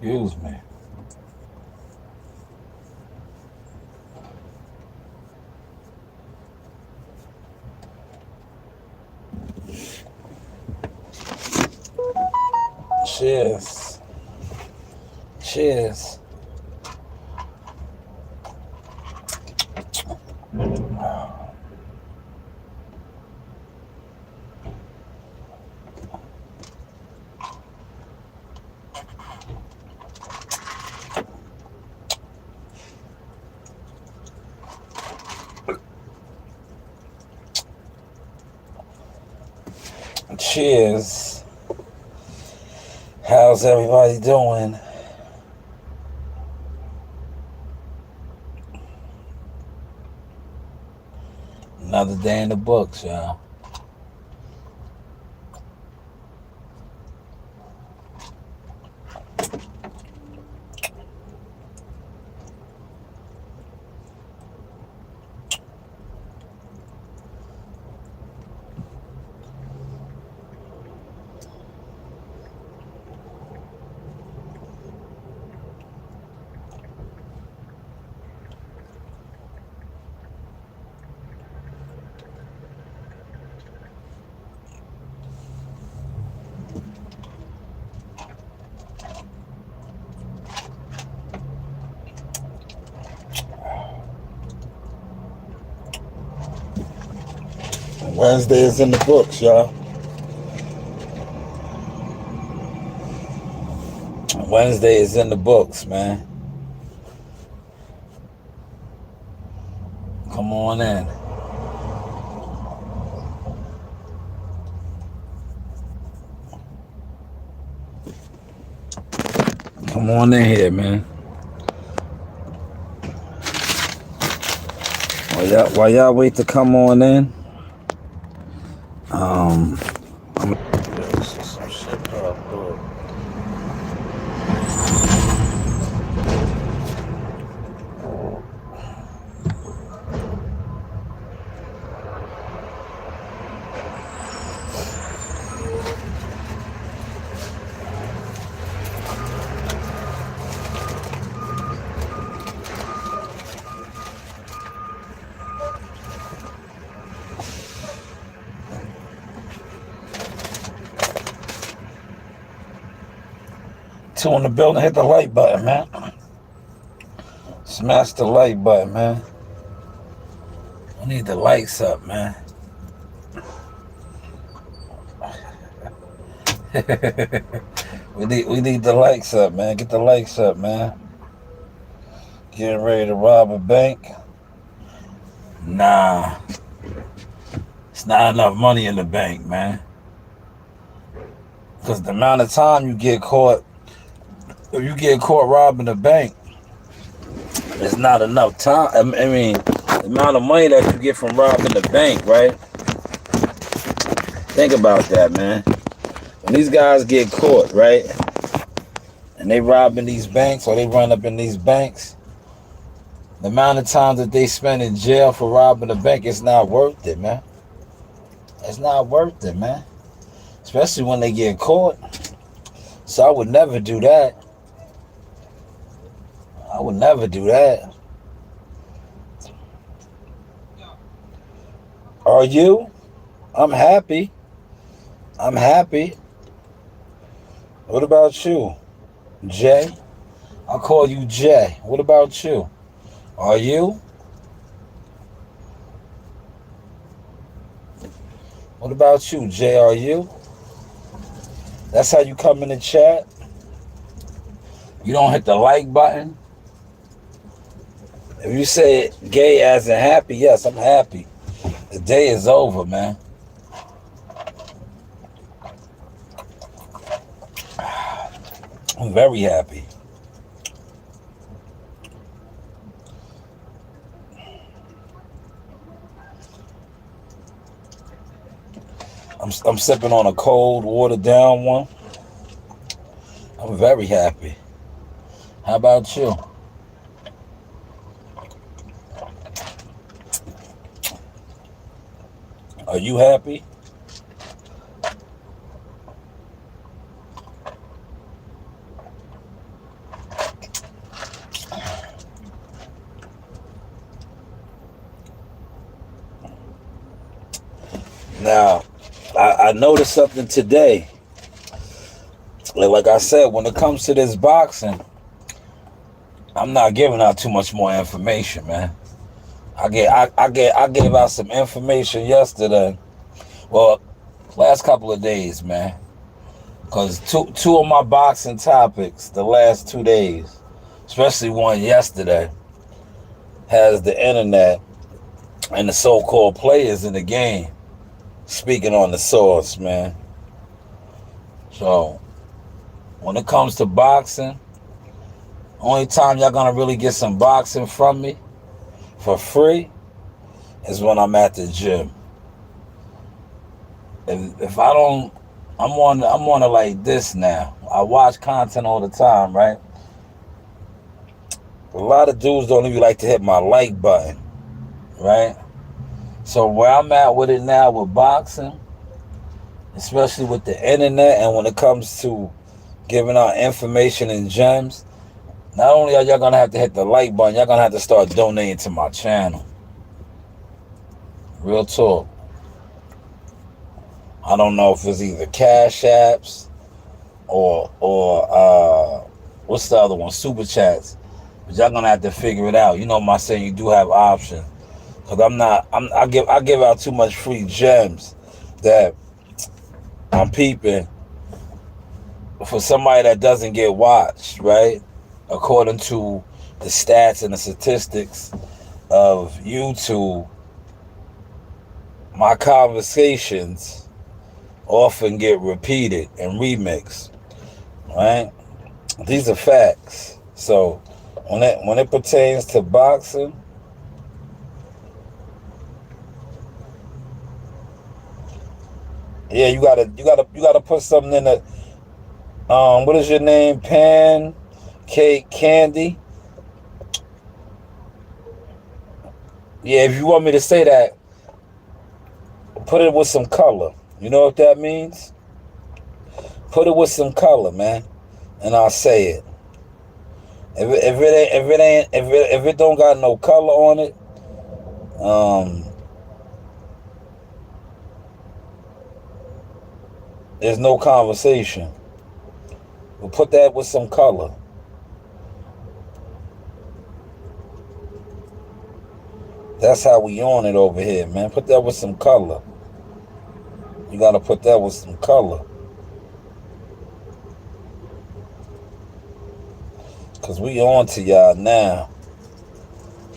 Excuse me. Cheers. Cheers. Cheers. How's everybody doing? Another day in the books, y'all. Wednesday is in the books, y'all. Wednesday is in the books, man. Come on in. Come on in here, man. While y'all wait to come on in, I'm gonna some shit popped up. Two in the building, hit the like button, man. Smash the like button, man. We need the likes up, man. we need the likes up, man. Get the likes up, man. Getting ready to rob a bank? Nah. It's not enough money in the bank, man. Because the amount of time you get caught, if you get caught robbing a bank, it's not enough time. I mean, the amount of money that you get from robbing the bank, right? Think about that, man. When these guys get caught, right? And they robbing these banks or they run up in these banks, the amount of time that they spend in jail for robbing a bank, it's not worth it, man. It's not worth it, man. Especially when they get caught. So I would never do that. I would never do that. Are you? I'm happy. I'm happy. What about you? Jay? I'll call you Jay. What about you? Are you? What about you, Jay? Are you? That's how you come in the chat? You don't hit the like button? If you say gay as in happy, yes, I'm happy. The day is over, man. I'm very happy. I'm sipping on a cold, watered down one. I'm very happy. How about you? Are you happy? Now, I noticed something today. Like I said, when it comes to this boxing, I'm not giving out too much more information, man. I gave out some information yesterday. Well, last couple of days, man. Cause two of my boxing topics the last 2 days, especially one yesterday, has the internet and the so-called players in the game speaking on the source, man. So when it comes to boxing, only time y'all gonna really get some boxing from me for free is when I'm at the gym. If I don't, I'm on it like this now. I watch content all the time, right? A lot of dudes don't even like to hit my like button, right? So where I'm at with it now with boxing, especially with the internet, and when it comes to giving out information and gems, not only are y'all gonna have to hit the like button, y'all gonna have to start donating to my channel. Real talk. I don't know if it's either Cash Apps or what's the other one? Super Chats. But y'all gonna have to figure it out. You know my saying, you do have options. Cause I give out too much free gems that I'm peeping for somebody that doesn't get watched, right? According to the stats and the statistics of YouTube, my conversations often get repeated and remixed, right? These are facts. So when it pertains to boxing, yeah, you gotta put something in the what is your name? Pancake Candy. Yeah, if you want me to say that, put it with some color. You know what that means? Put it with some color, man, and I'll say it. If it don't got no color on it, there's no conversation. We'll put that with some color. That's how we on it over here, man. Put that with some color. You gotta put that with some color. Cause we on to y'all now.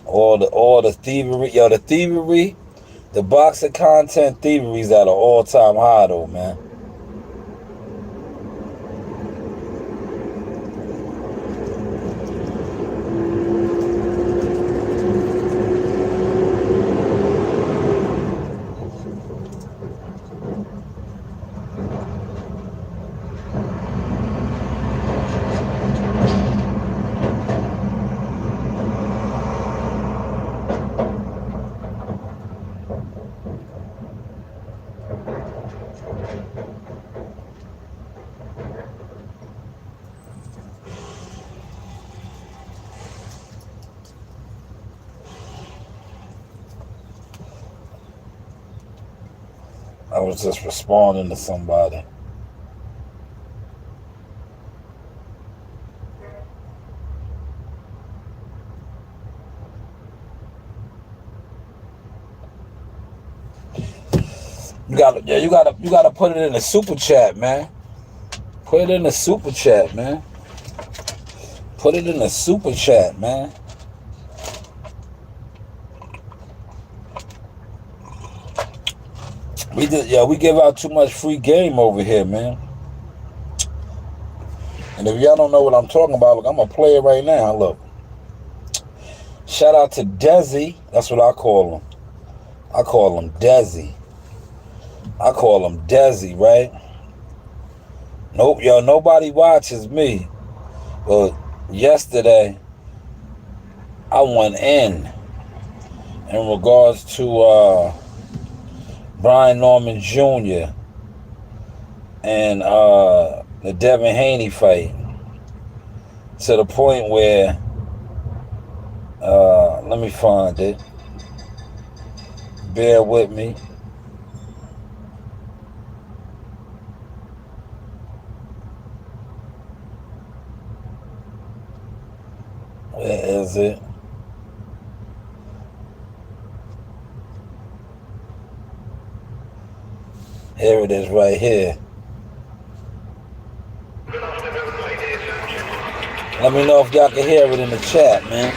All the thievery, the boxing content thievery's at an all-time high though, man. I was just responding to somebody. You gotta put it in the super chat, man. Put it in the super chat, man. Put it in the super chat, man. We give out too much free game over here, man. And if y'all don't know what I'm talking about, look, I'm gonna play it right now. Look. Shout out to Desi. That's what I call him. I call him Desi. Right? Nope, yo, nobody watches me. But yesterday, I went in regards to Brian Norman Jr. and the Devin Haney fight, to the point where let me find it. Bear with me. Where is it? Here it is right here. Let me know if y'all can hear it in the chat, man.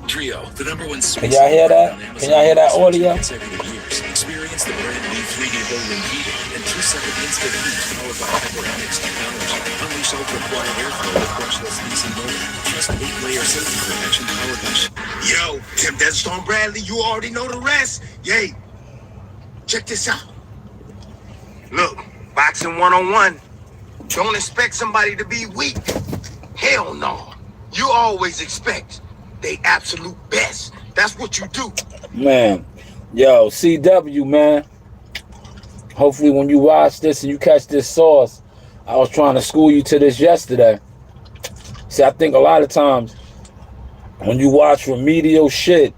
Trio, the #1 Can y'all hear that? Can y'all hear that audio? Experience the brand new 3D Roland heater and 2-second instant heat powered by HyperMX technology. Unleash ultra-quiet airflow with brushless DC motor. Trust 8-layer safety protection powered by... Yo, Tim Desert Storm Bradley, you already know the rest. Yay. Check this out. Look, boxing 101. Don't expect somebody to be weak. Hell no. You always expect they absolute best. That's what you do. Man, yo, CW, man. Hopefully when you watch this and you catch this sauce, I was trying to school you to this yesterday. See, I think a lot of times when you watch remedial shit,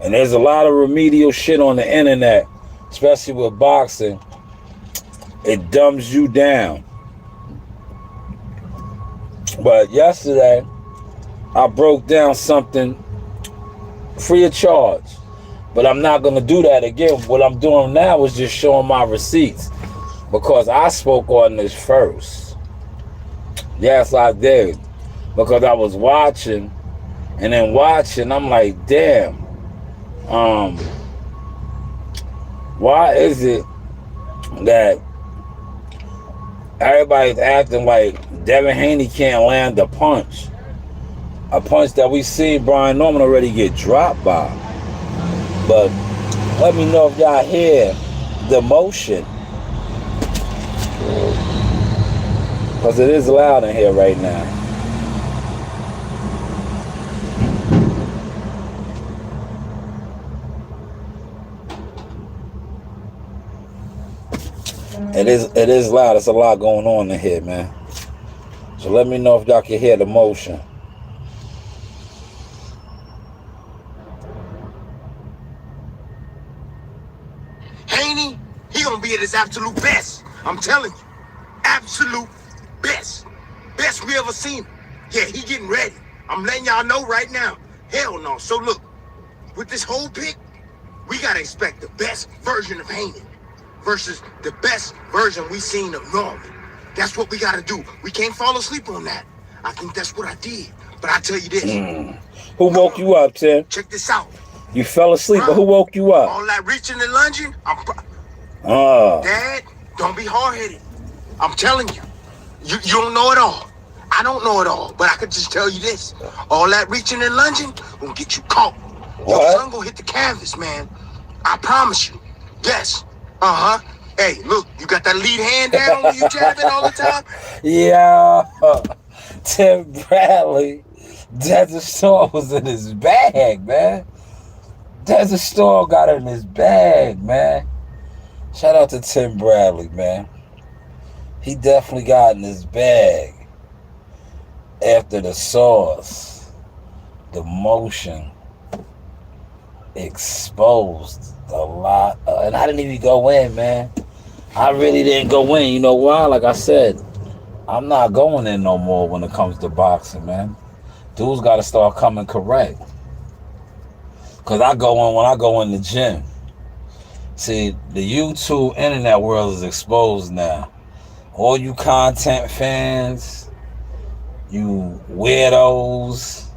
and there's a lot of remedial shit on the internet, especially with boxing, it dumbs you down. But yesterday, I broke down something free of charge. But I'm not going to do that again. What I'm doing now is just showing my receipts. Because I spoke on this first. Yes, I did. Because I was watching. And then watching, I'm like, damn. Why is it that everybody's acting like Devin Haney can't land a punch? A punch that we seen Brian Norman already get dropped by. But let me know if y'all hear the motion. Because it is loud in here right now. It is loud. It's a lot going on in here, man. So let me know if y'all can hear the motion. Haney, he gonna be at his absolute best. I'm telling you. Absolute best. Best we ever seen. Yeah, he getting ready. I'm letting y'all know right now. Hell no. So look, with this whole pick, we gotta expect the best version of Haney versus the best version we seen of Norman. That's what we gotta do. We can't fall asleep on that. I think that's what I did. But I tell you this. Who woke you up, Tim? Check this out. You fell asleep, but who woke you up? All that reaching and lunging, Dad, don't be hard-headed. I'm telling you. You don't know it all. I don't know it all, but I could just tell you this. All that reaching and lunging gonna get you caught. Your son gonna hit the canvas, man. I promise you. Yes. Hey, look, you got that lead hand down when you jabbing all the time? Yeah. Tim Bradley. Desert Storm was in his bag, man. Desert Storm got it in his bag, man. Shout out to Tim Bradley, man. He definitely got in his bag after the sauce, the motion exposed a lot. And I didn't even go in, man. I really didn't go in. You know why? Like I said, I'm not going in no more when it comes to boxing, man. Dudes got to start coming correct. Because I go in when I go in the gym. See, the YouTube internet world is exposed now. All you content fans, you weirdos,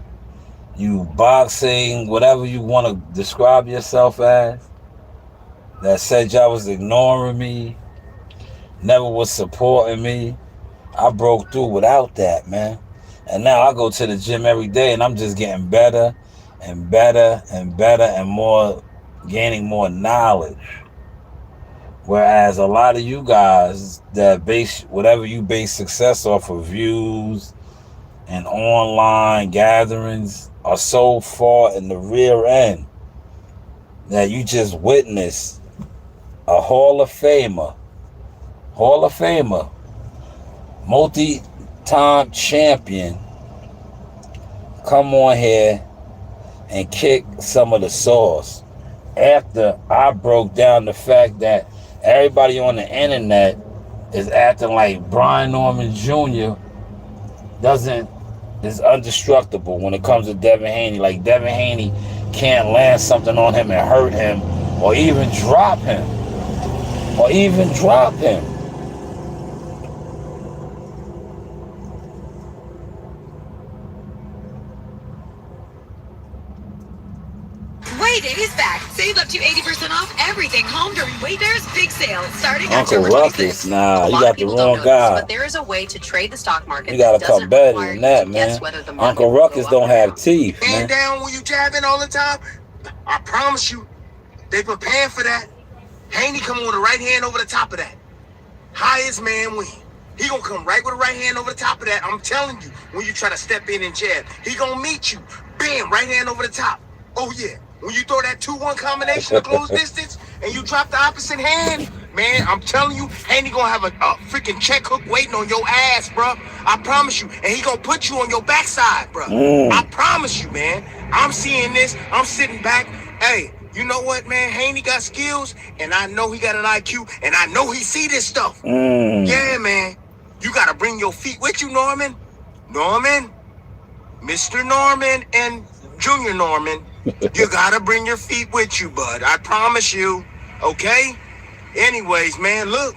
you boxing, whatever you want to describe yourself as, that said y'all was ignoring me, never was supporting me. I broke through without that, man. And now I go to the gym every day and I'm just getting better and better and better and more, gaining more knowledge. Whereas a lot of you guys that base whatever you base success off of views and online gatherings are so far in the rear end that you just witnessed a Hall of Famer, multi-time champion come on here and kick some of the sauce after I broke down the fact that everybody on the internet is acting like Brian Norman Jr. doesn't is indestructible when it comes to Devin Haney. Like, Devin Haney can't land something on him and hurt him, or even drop him. Wayday is back. Save up to 80% off everything home during Wayday's big sale starting Uncle October Ruckus, 26th. nah, A you lot got of the people don't wrong know guy. this, but there is a way to trade the stock market You gotta that come doesn't better require than you that, to guess man. whether the market Uncle will Ruckus go up don't or have down. teeth, Hand man. down when you jabbing all the time. I promise you, they preparing for that. Haney come with the right hand over the top of that. Highest man win. He gonna come right with the right hand over the top of that. I'm telling you, when you try to step in and jab, he gonna meet you. Bam, right hand over the top. Oh yeah. When you throw that 2-1 combination of close distance and you drop the opposite hand, man, I'm telling you, Haney gonna have a freaking check hook waiting on your ass, bro. I promise you. And he gonna put you on your backside, bro. I promise you, man. I'm seeing this. I'm sitting back. Hey, you know what, man? Haney got skills, and I know he got an IQ, and I know he see this stuff. Yeah, man. You gotta bring your feet with you, Norman. Norman, Mr. Norman, and Junior Norman. You gotta bring your feet with you, bud. I promise you. Okay? Anyways, man, look.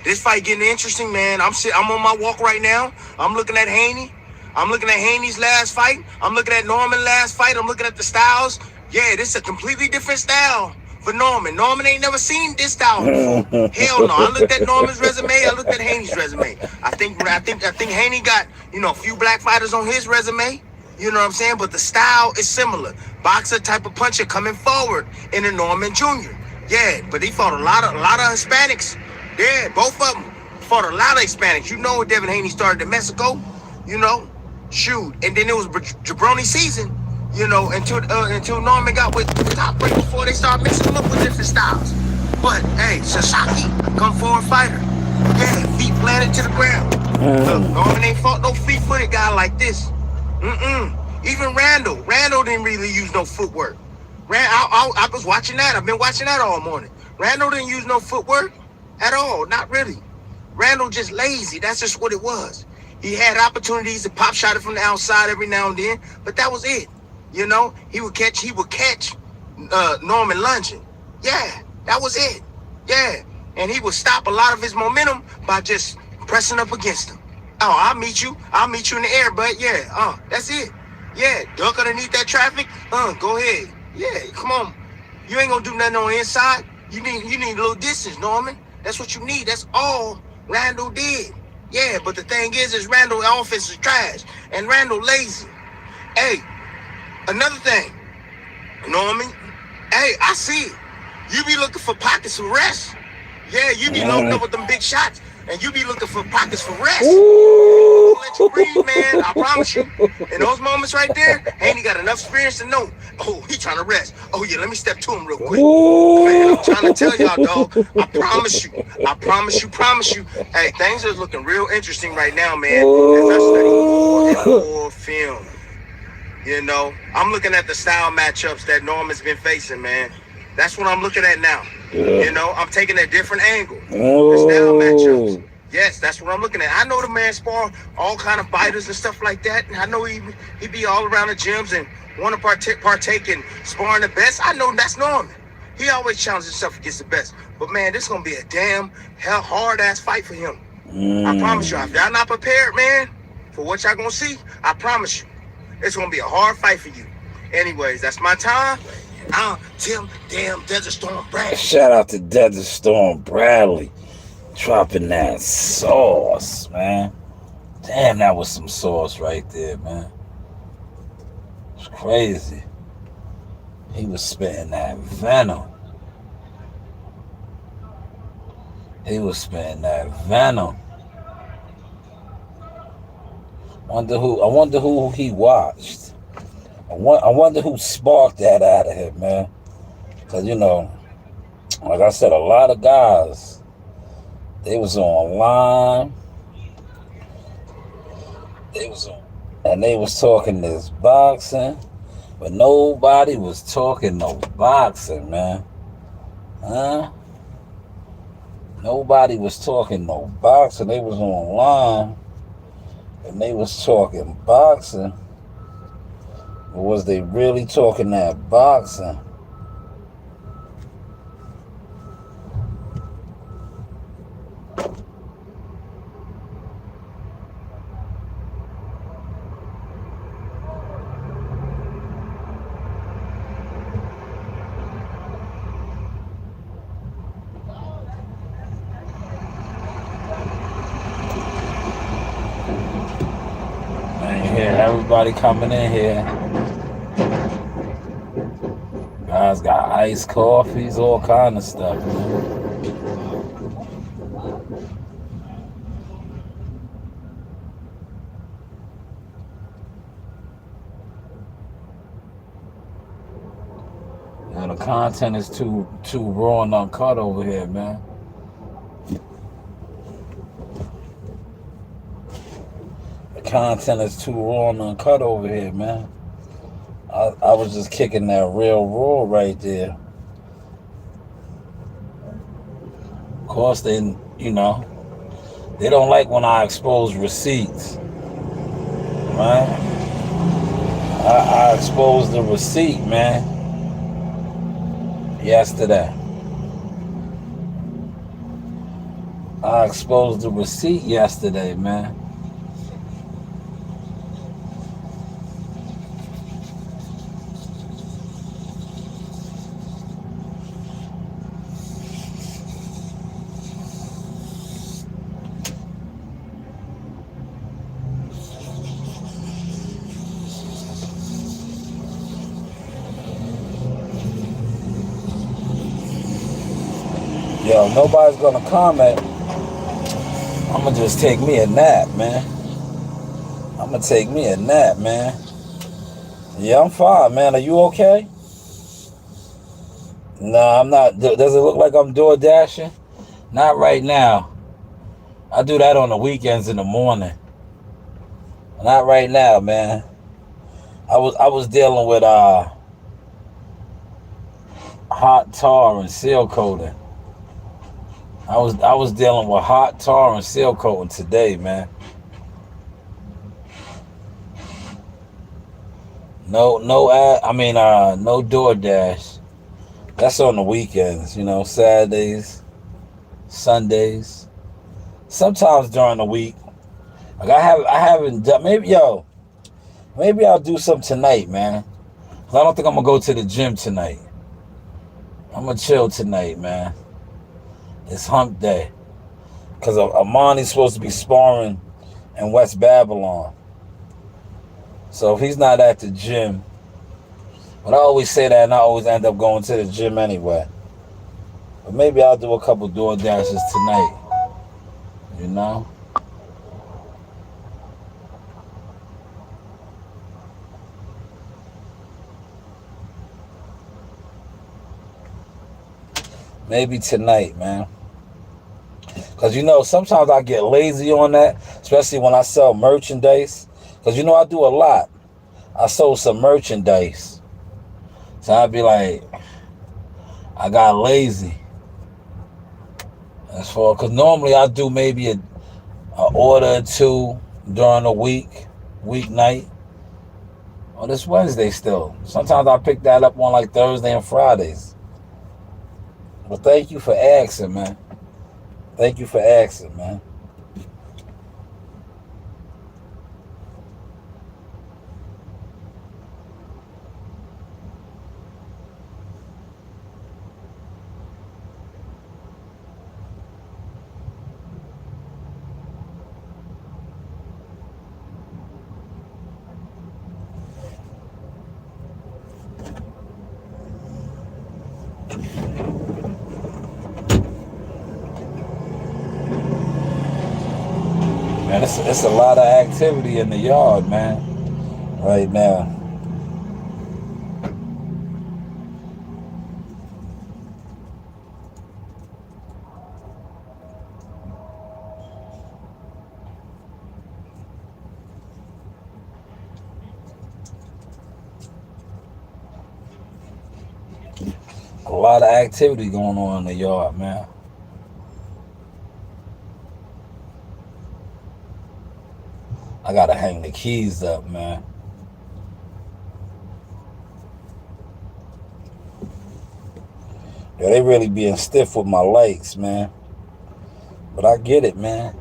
This fight getting interesting, man. I'm on my walk right now. I'm looking at Haney. I'm looking at Haney's last fight. I'm looking at Norman's last fight. I'm looking at the styles. Yeah, this is a completely different style for Norman. Norman ain't never seen this style before. Hell no. I looked at Norman's resume. I looked at Haney's resume. I think Haney got, a few black fighters on his resume. You know what I'm saying? But the style is similar. Boxer type of puncher coming forward in a Norman Jr. Yeah, but he fought a lot of Hispanics. Yeah, both of them fought a lot of Hispanics. You know, Devin Haney started in Mexico. Shoot, and then it was jabroni season. Until Norman got with the top right before they started mixing them up with different styles. But hey, Sasaki, come forward fighter. Yeah, feet planted to the ground. Look, Norman ain't fought no feet-footed guy like this. Even Randall didn't really use no footwork. I was watching that. I've been watching that all morning. Randall didn't use no footwork at all. Not really. Randall just lazy. That's just what it was. He had opportunities to pop shot it from the outside every now and then, but that was it. He would catch Norman lunging. Yeah, that was it. Yeah. And he would stop a lot of his momentum by just pressing up against him. Oh, I'll meet you in the air, but yeah, that's it. Yeah, duck underneath that traffic. Go ahead. Yeah, come on. You ain't gonna do nothing on the inside. You need a little distance, Norman. That's what you need. That's all Randall did. Yeah, but the thing is Randall offense is trash. And Randall lazy. Hey, another thing, Norman. Hey, I see it. You be looking for pockets of rest. Yeah, you be loading up with them big shots. And you be looking for pockets for rest. Let you breathe, man. I promise you. In those moments right there, Haney got enough experience to know. Oh, he trying to rest. Oh yeah, let me step to him real quick. Man, I'm trying to tell y'all, dog. I promise you. Hey, things are looking real interesting right now, man. As I study more and more film. I'm looking at the style matchups that Norman's been facing, man. That's what I'm looking at now. I'm taking a different angle. The style matchups. Yes, that's what I'm looking at. I know the man spar all kind of fighters and stuff like that. And I know he be all around the gyms and want to partake in sparring the best. I know that's Norman. He always challenges himself against the best. But man, this is going to be a damn hard ass fight for him. I promise you. If y'all not prepared, man, for what y'all going to see, I promise you, it's going to be a hard fight for you. Anyways, that's my time. Tim damn Desert Storm Bradley. Shout out to Desert Storm Bradley. Dropping that sauce, man. Damn, that was some sauce right there, man. It's crazy. He was spitting that venom. I wonder who he watched. I wonder who sparked that out of him, man. Because, like I said, a lot of guys, they was online. And they was talking this boxing. But nobody was talking no boxing, man. Huh? Nobody was talking no boxing. They was online And they was talking boxing. Or was they really talking that boxing? Man, here, everybody coming in here. Guys got iced coffees, all kind of stuff, man. The content is too raw and uncut over here, man. The content is too raw and uncut over here, man. I was just kicking that real raw right there. Of course, they don't like when I expose receipts, right? I exposed the receipt, man, yesterday. I exposed the receipt yesterday, man. Yo, nobody's gonna comment. I'm gonna just take me a nap, man. I'm gonna take me a nap, man. Yeah, I'm fine, man. Are you okay? No, I'm not. Does it look like I'm door dashing? Not right now. I do that on the weekends in the morning. Not right now, man. I was dealing with hot tar and seal coating. I was dealing with hot tar and seal coating today, man. No DoorDash. That's on the weekends, Saturdays, Sundays. Sometimes during the week. Like I haven't done. Maybe I'll do some tonight, man. 'Cause I don't think I'm gonna go to the gym tonight. I'm gonna chill tonight, man. It's hump day. Because Amani's supposed to be sparring in West Babylon. So if he's not at the gym, but I always say that and I always end up going to the gym anyway. But maybe I'll do a couple door dashes tonight. Maybe tonight, man. Because, sometimes I get lazy on that, especially when I sell merchandise. Because, I do a lot. I sold some merchandise. So I'd be like, I got lazy. Because normally I do maybe an order or two during the weeknight. Well, it's Wednesday still. Sometimes I pick that up on like Thursday and Fridays. Well, thank you for asking, man. Thank you for asking, man. Man, it's a lot of activity in the yard, man, right now. A lot of activity going on in the yard, man. I gotta hang the keys up, man. Yo, they really being stiff with my lights, man. But I get it, man.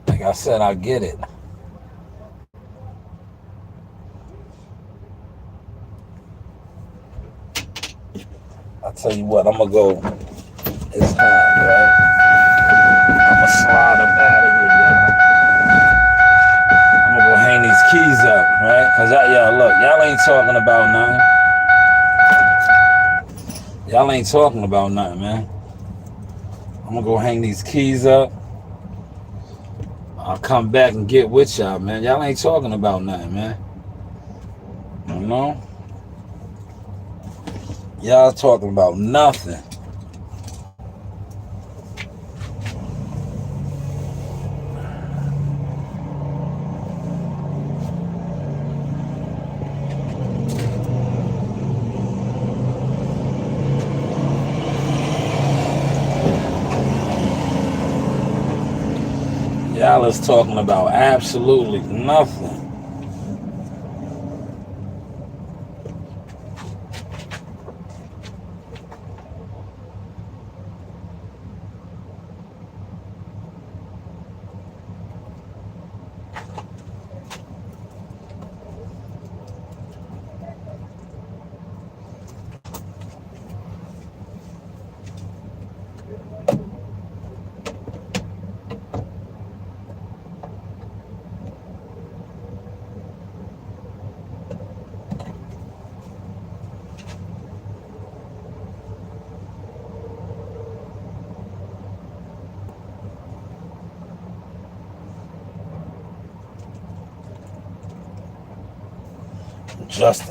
Like I said, I get it. I tell you what, I'm gonna go. It's time, right? I'm gonna slide up out of here, y'all. I'm gonna go hang these keys up, right? Cause y'all look, y'all ain't talking about nothing. Y'all ain't talking about nothing, man. I'm gonna go hang these keys up. I'll come back and get with y'all, man. Y'all ain't talking about nothing, man. You know? Y'all talking about nothing. Y'all is talking about absolutely nothing.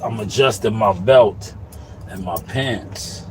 I'm adjusting my belt and my pants.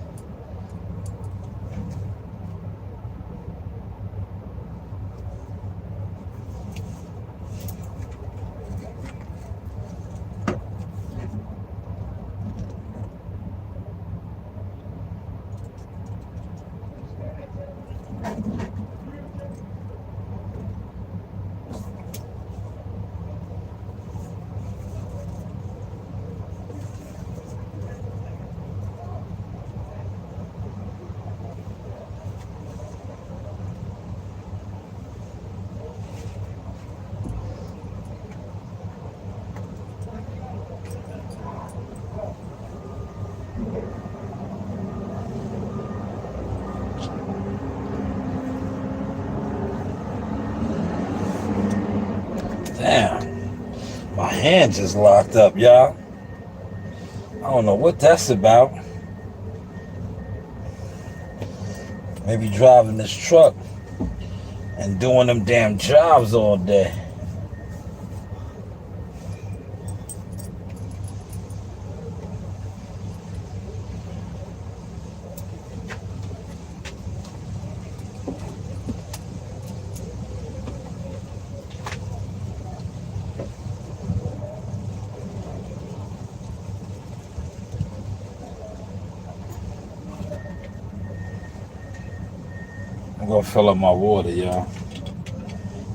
Damn, my hand just locked up, y'all. I don't know what that's about. Maybe driving this truck and doing them damn jobs all day. I'm gonna fill up my water, y'all.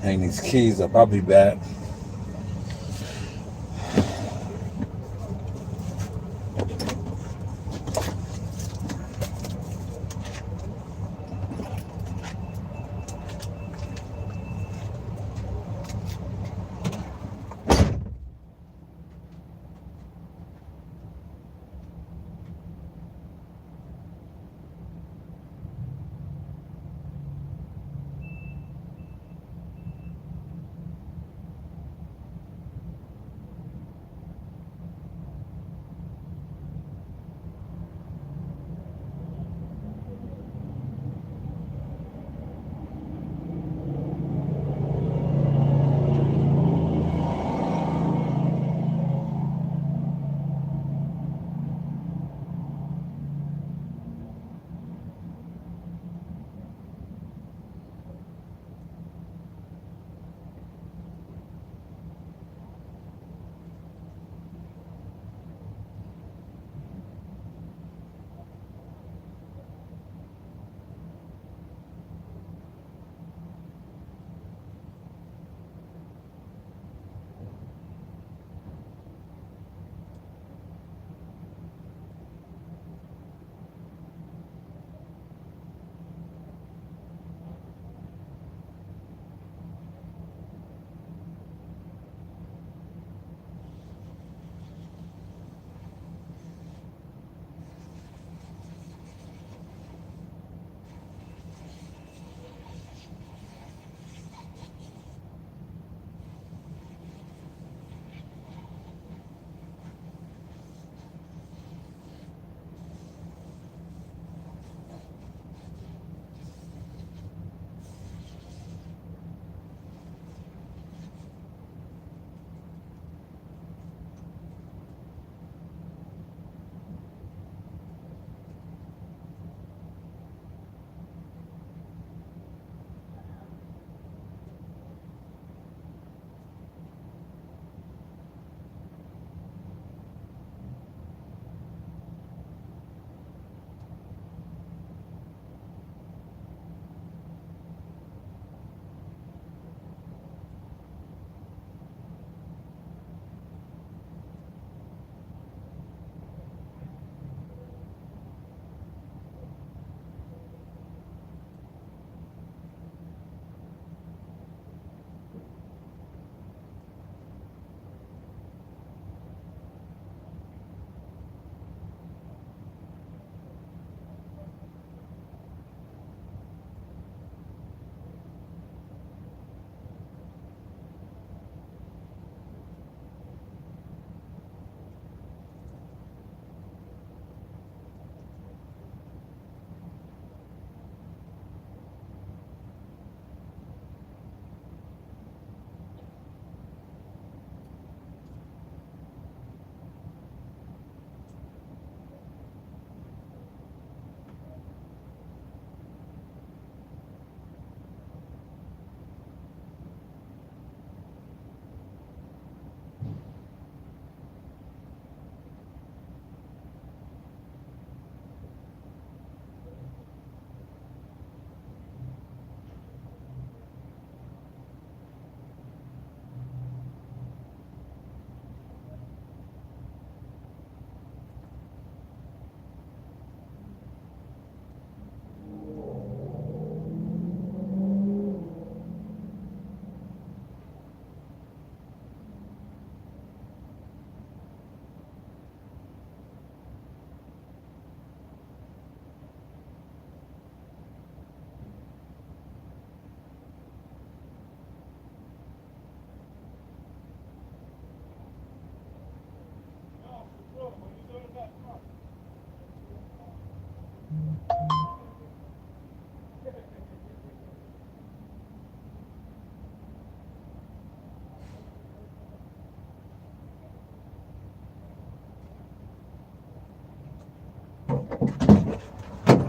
Hang these keys up. I'll be back.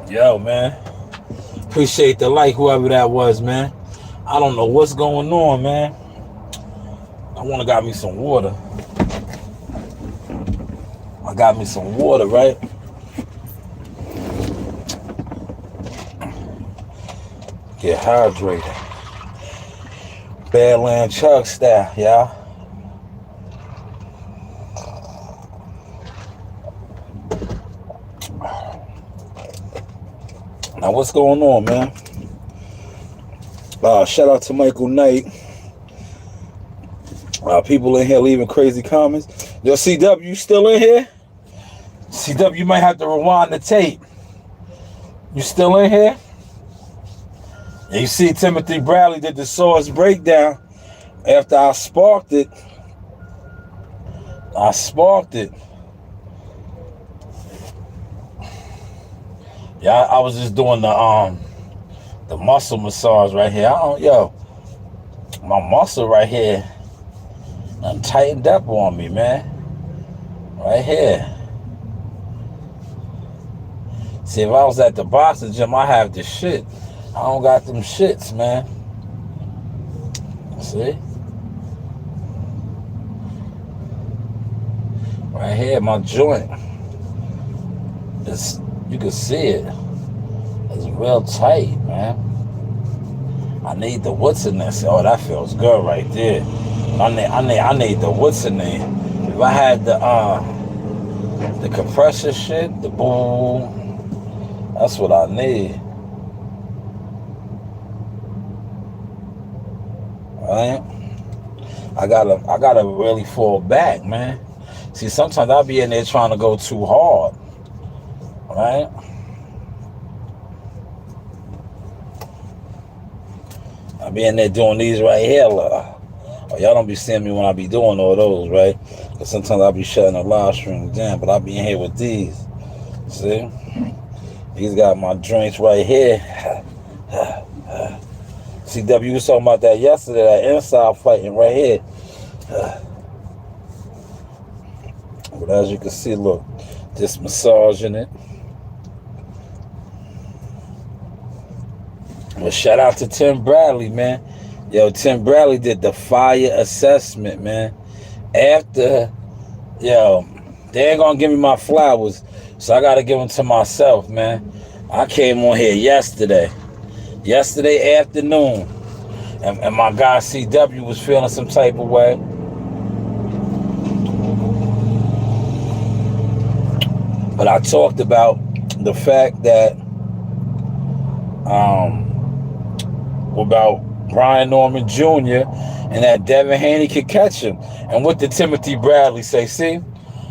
Yo, man. Appreciate the like, whoever that was, man. I don't know what's going on, man. I want to got me some water. I got me some water, right? Get hydrated. Badland Chuck style, y'all. Now, what's going on, man? Shout out to Michael Knight. People in here leaving crazy comments. Yo, CW, you still in here? CW, you might have to rewind the tape. You still in here? And you see Timothy Bradley did the source breakdown after I sparked it. Yeah, I was just doing the muscle massage right here. My muscle right here done tightened up on me, man. Right here. See, if I was at the boxing gym, I have this shit. I don't got them shits, man. See? Right here, my joint. You can see it. It's real tight, man. I need the what's in this. Oh, that feels good right there. I need the what's in there. If I had the compressor shit, the boom, that's what I need. Right? I gotta really fall back, man. See, sometimes I'll be in there trying to go too hard. Right? I be in there doing these right here. Oh, y'all don't be seeing me when I be doing all those, right? Because sometimes I'll be shutting the live stream down, but I be in here with these. See? These got my joints right here. CW was talking about that yesterday, that inside fighting right here. But as you can see, look, just massaging it. Well, shout out to Tim Bradley, man. Yo, Tim Bradley did the fire assessment, man. After, they ain't gonna give me my flowers, so I gotta give them to myself, man. I came on here yesterday afternoon, and my guy CW was feeling some type of way. But I talked about the fact that, about Brian Norman Jr. and that Devin Haney could catch him. And what did Timothy Bradley say? See,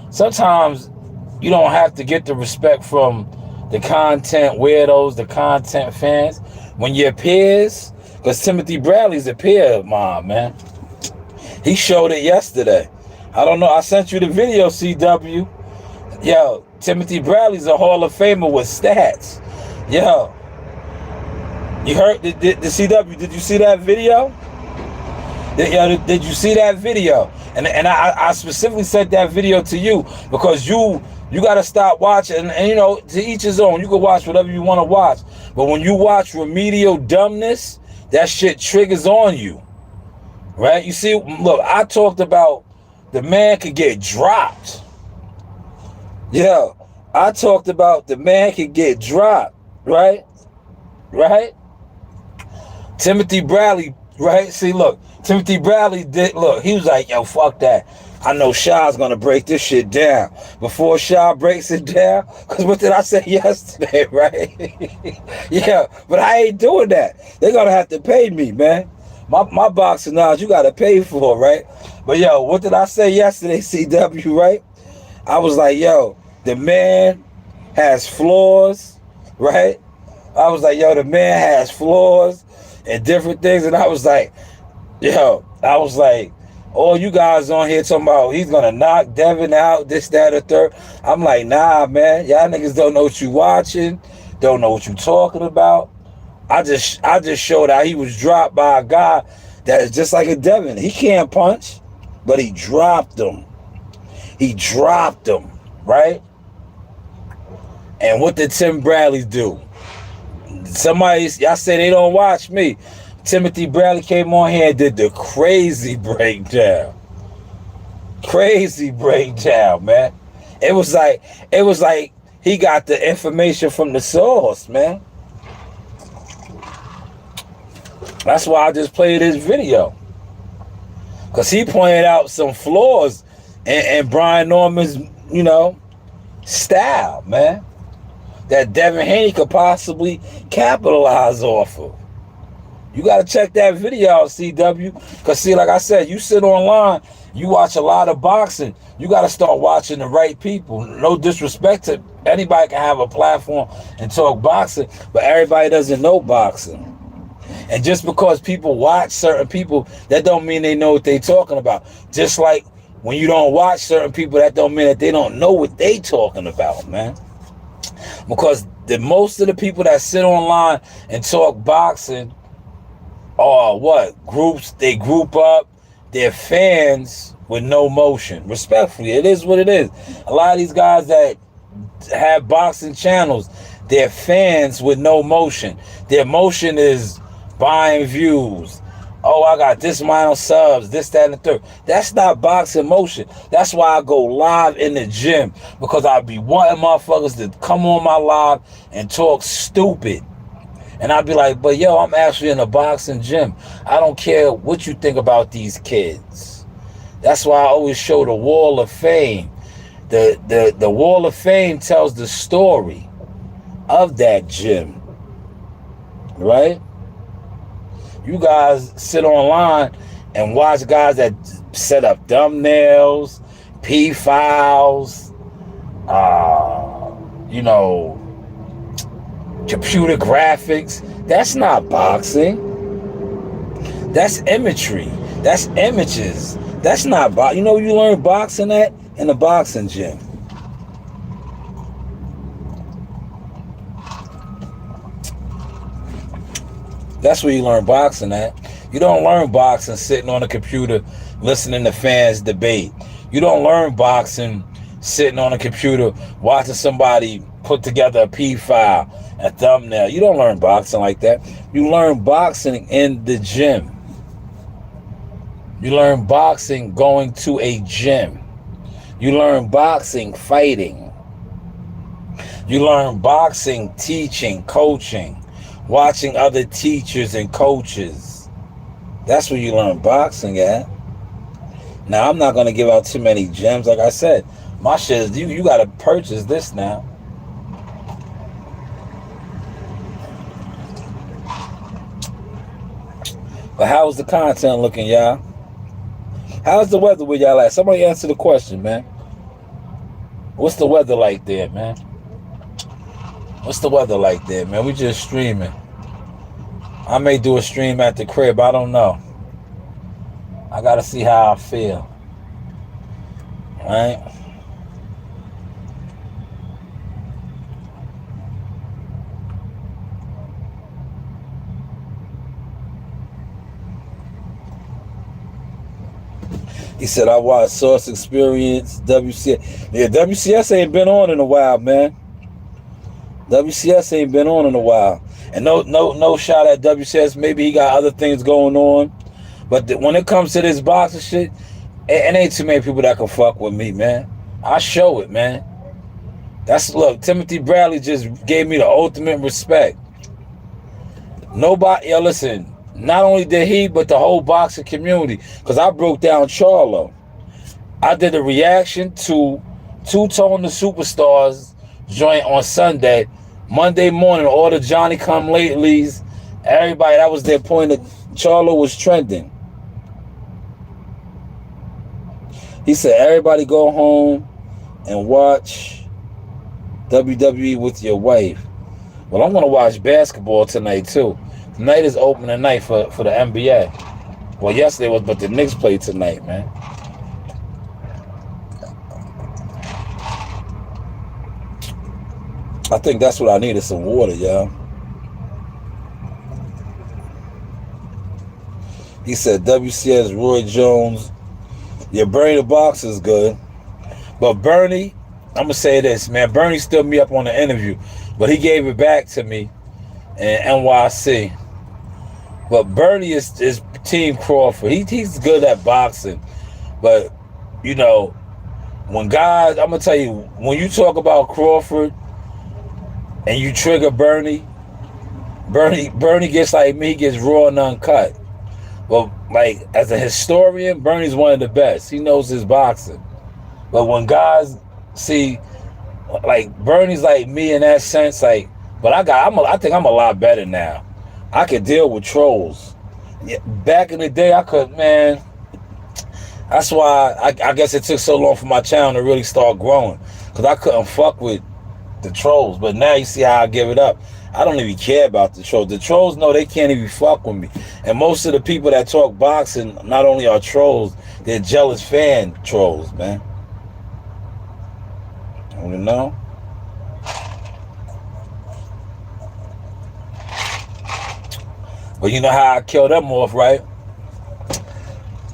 sometimes you don't have to get the respect from the content weirdos, the content fans. When your peers, because Timothy Bradley's a peer of mine, man. He showed it yesterday. I don't know. I sent you the video, CW. Yo, Timothy Bradley's a Hall of Famer with stats. Yo, you heard the CW? Did you see that video? Did you see that video? And I specifically sent that video to you because you got to stop watching. And you know, to each his own. You can watch whatever you want to watch. But when you watch remedial dumbness, that shit triggers on you. Right? You see, look, I talked about the man could get dropped. Yeah, I talked about the man could get dropped. Right? Right? Timothy Bradley, right? See, look, Timothy Bradley did, look, he was like, yo, fuck that. I know Shaw's gonna break this shit down. Before Shaw breaks it down, because what did I say yesterday, right? Yeah, but I ain't doing that. They're gonna have to pay me, man. My boxing knowledge, you gotta pay for, right? But yo, what did I say yesterday, CW, right? I was like, yo, the man has flaws, right? I was like, yo, the man has flaws and different things. And I was like, all you guys on here talking about he's gonna knock Devin out, this, that, or third. I'm like, nah, man, y'all niggas don't know what you watching, don't know what you talking about. I just showed how he was dropped by a guy that is just like a Devin. He can't punch, but he dropped him. He dropped him, right? And what did Tim Bradley do? Y'all say they don't watch me. Timothy Bradley came on here and did the crazy breakdown. Crazy breakdown, man. It was like he got the information from the source, man. That's why I just played this video. Because he pointed out some flaws in Brian Norman's, style, man. That Devin Haney could possibly capitalize off of. You got to check that video out, CW. Because, see, like I said, you sit online, you watch a lot of boxing. You got to start watching the right people. No disrespect to anybody can have a platform and talk boxing, but everybody doesn't know boxing. And just because people watch certain people, that don't mean they know what they talking about. Just like when you don't watch certain people, that don't mean that they don't know what they talking about, man. Because most of the people that sit online and talk boxing are what? Groups, they group up, they're fans with no motion. Respectfully, it is what it is. A lot of these guys that have boxing channels, they're fans with no motion. Their motion is buying views. Oh, I got this amount of subs, this, that, and the third. That's not boxing motion. That's why I go live in the gym, because I be wanting motherfuckers to come on my live and talk stupid. And I'd be like, but yo, I'm actually in a boxing gym. I don't care what you think about these kids. That's why I always show the Wall of Fame. The Wall of Fame tells the story of that gym. Right? You guys sit online and watch guys that set up thumbnails, P-files, computer graphics. That's not boxing. That's imagery. That's images. That's not boxing. You know you learn boxing at? In the boxing gym. That's where you learn boxing at. You don't learn boxing sitting on a computer listening to fans debate. You don't learn boxing sitting on a computer watching somebody put together a P-file, a thumbnail. You don't learn boxing like that. You learn boxing in the gym. You learn boxing going to a gym. You learn boxing fighting. You learn boxing teaching, coaching, watching other teachers and coaches. That's where you learn boxing at. Now, I'm not going to give out too many gems. Like I said, my shit is, you got to purchase this now. But how's the content looking, y'all? How's the weather where y'all at? Somebody answer the question, man. What's the weather like there, man? What's the weather like there, man? We just streaming. I may do a stream at the crib. I don't know. I got to see how I feel. All right? He said, I watched Source Experience, WCS. Yeah, WCS ain't been on in a while, man. WCS ain't been on in a while. And no shot at WCS. Maybe he got other things going on. But when it comes to this boxing shit, it ain't too many people that can fuck with me, man. I show it, man. Look, Timothy Bradley just gave me the ultimate respect. Nobody, listen, not only did he, but the whole boxing community, because I broke down Charlo. I did a reaction to Two Tone the Superstars joint on Sunday. Monday morning, all the Johnny Come Latelys, everybody, that was their point that Charlo was trending. He said, everybody go home and watch WWE with your wife. Well, I'm going to watch basketball tonight, too. Tonight is opening night for the NBA. Well, yesterday was, but the Knicks played tonight, man. I think that's what I need is some water, y'all. He said, WCS Roy Jones. Yeah, Bernie the Boxer is good. But Bernie I'm gonna say this, man. Bernie stood me up on the interview, but he gave it back to me in NYC. But Bernie is Team Crawford. He's good at boxing, but you know, when guys, I'm gonna tell you, when you talk about Crawford and you trigger Bernie gets like me, he gets raw and uncut. But like as a historian, Bernie's one of the best. He knows his boxing. But when guys see, like Bernie's like me in that sense, like, but I think I'm a lot better now. I could deal with trolls. Yeah, back in the day, I could, man. That's why I guess it took so long for my channel to really start growing, because I couldn't fuck with the trolls. But now you see how I give it up. I don't even care about the trolls. The trolls know they can't even fuck with me. And most of the people that talk boxing not only are trolls, they're jealous fan trolls, man. You know? But you know how I kill them off, right?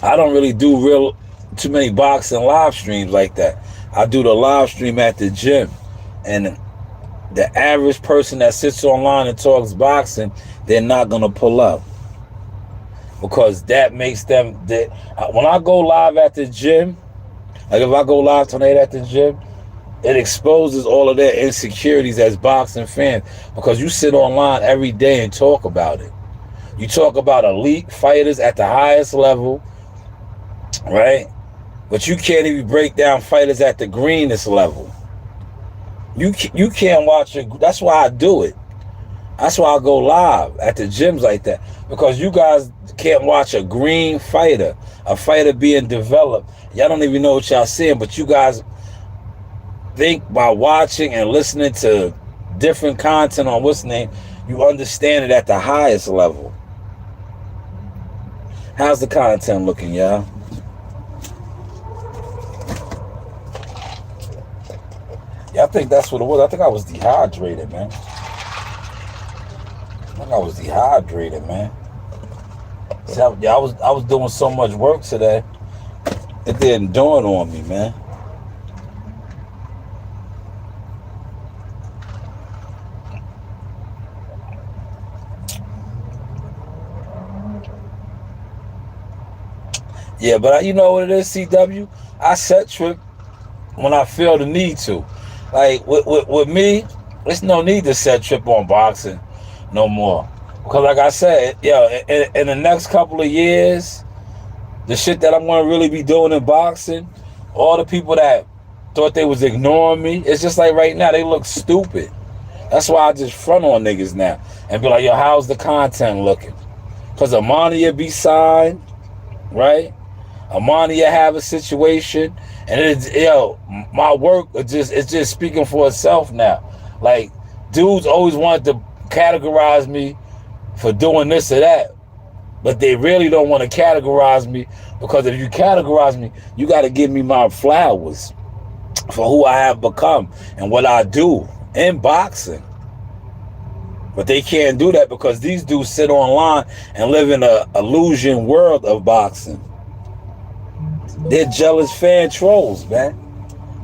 I don't really do too many boxing live streams like that. I do the live stream at the gym. And the average person that sits online and talks boxing, they're not going to pull up. Because that makes them... when I go live at the gym, like if I go live tonight at the gym, it exposes all of their insecurities as boxing fans. Because you sit online every day and talk about it. You talk about elite fighters at the highest level, right? But you can't even break down fighters at the greenest level. You can't watch it. That's why I do it. That's why I go live at the gyms like that. Because you guys can't watch a green fighter, a fighter being developed. Y'all don't even know what y'all seeing, but you guys think by watching and listening to different content on what's name, you understand it at the highest level. How's the content looking, y'all? Yeah, I think that's what it was. I think I was dehydrated, man. See, I was doing so much work today. It didn't dawn on me, man. Yeah, but you know what it is, CW? I set trip when I feel the need to. Like, with me, there's no need to set trip on boxing no more. Because like I said, in the next couple of years, the shit that I'm going to really be doing in boxing, all the people that thought they was ignoring me, it's just like right now, they look stupid. That's why I just front on niggas now and be like, yo, how's the content looking? Because Amania be signed, right? Amania have a situation, and it's, my work it's just speaking for itself now. Like, dudes always wanted to categorize me for doing this or that, but they really don't want to categorize me, because if you categorize me, you got to give me my flowers for who I have become and what I do in boxing. But they can't do that because these dudes sit online and live in an illusion world of boxing. They're jealous fan trolls, man.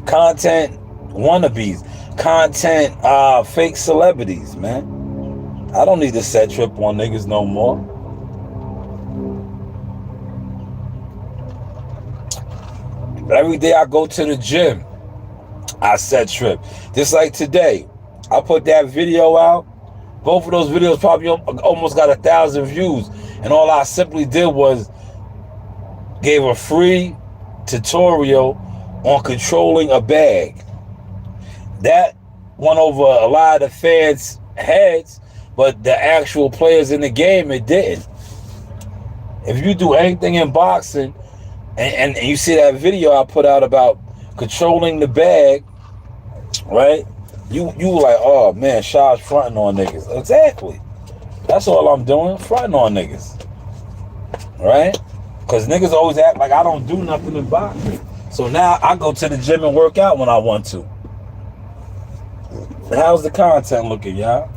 Content wannabes. Content fake celebrities, man. I don't need to set trip on niggas no more. Every day I go to the gym, I set trip. Just like today, I put that video out. Both of those videos probably almost got 1,000 views. And all I simply did was gave a free tutorial on controlling a bag. That went over a lot of the fans' heads, but the actual players in the game, it didn't. If you do anything in boxing, and you see that video I put out about controlling the bag, right? You were like, oh man, Shaw's fronting on niggas. Exactly. That's all I'm doing, fronting on niggas. Right? Because niggas always act like I don't do nothing in boxing. So now I go to the gym and work out when I want to. How's the content looking, y'all?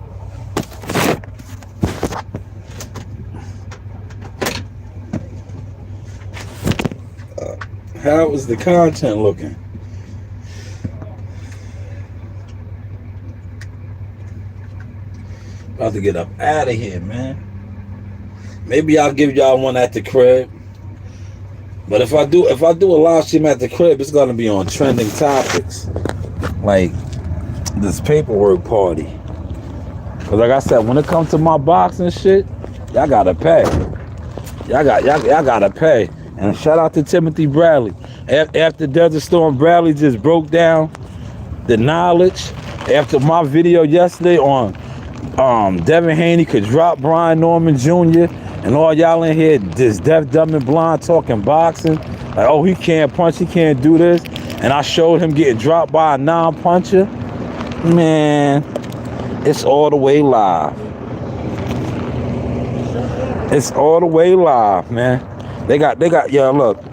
How is the content looking? About to get up out of here, man. Maybe I'll give y'all one at the crib. But if I do a live stream at the crib, it's gonna be on trending topics, like this paperwork party. Cause like I said, when it comes to my boxing shit, y'all gotta pay. Y'all gotta pay. And shout out to Timothy Bradley. After Desert Storm Bradley just broke down the knowledge after my video yesterday on Devin Haney could drop Brian Norman Jr. and all y'all in here just deaf, dumb, and blind talking boxing. Like, oh, he can't punch, he can't do this. And I showed him getting dropped by a non-puncher. Man, it's all the way live. It's all the way live, man. They got, yeah, look.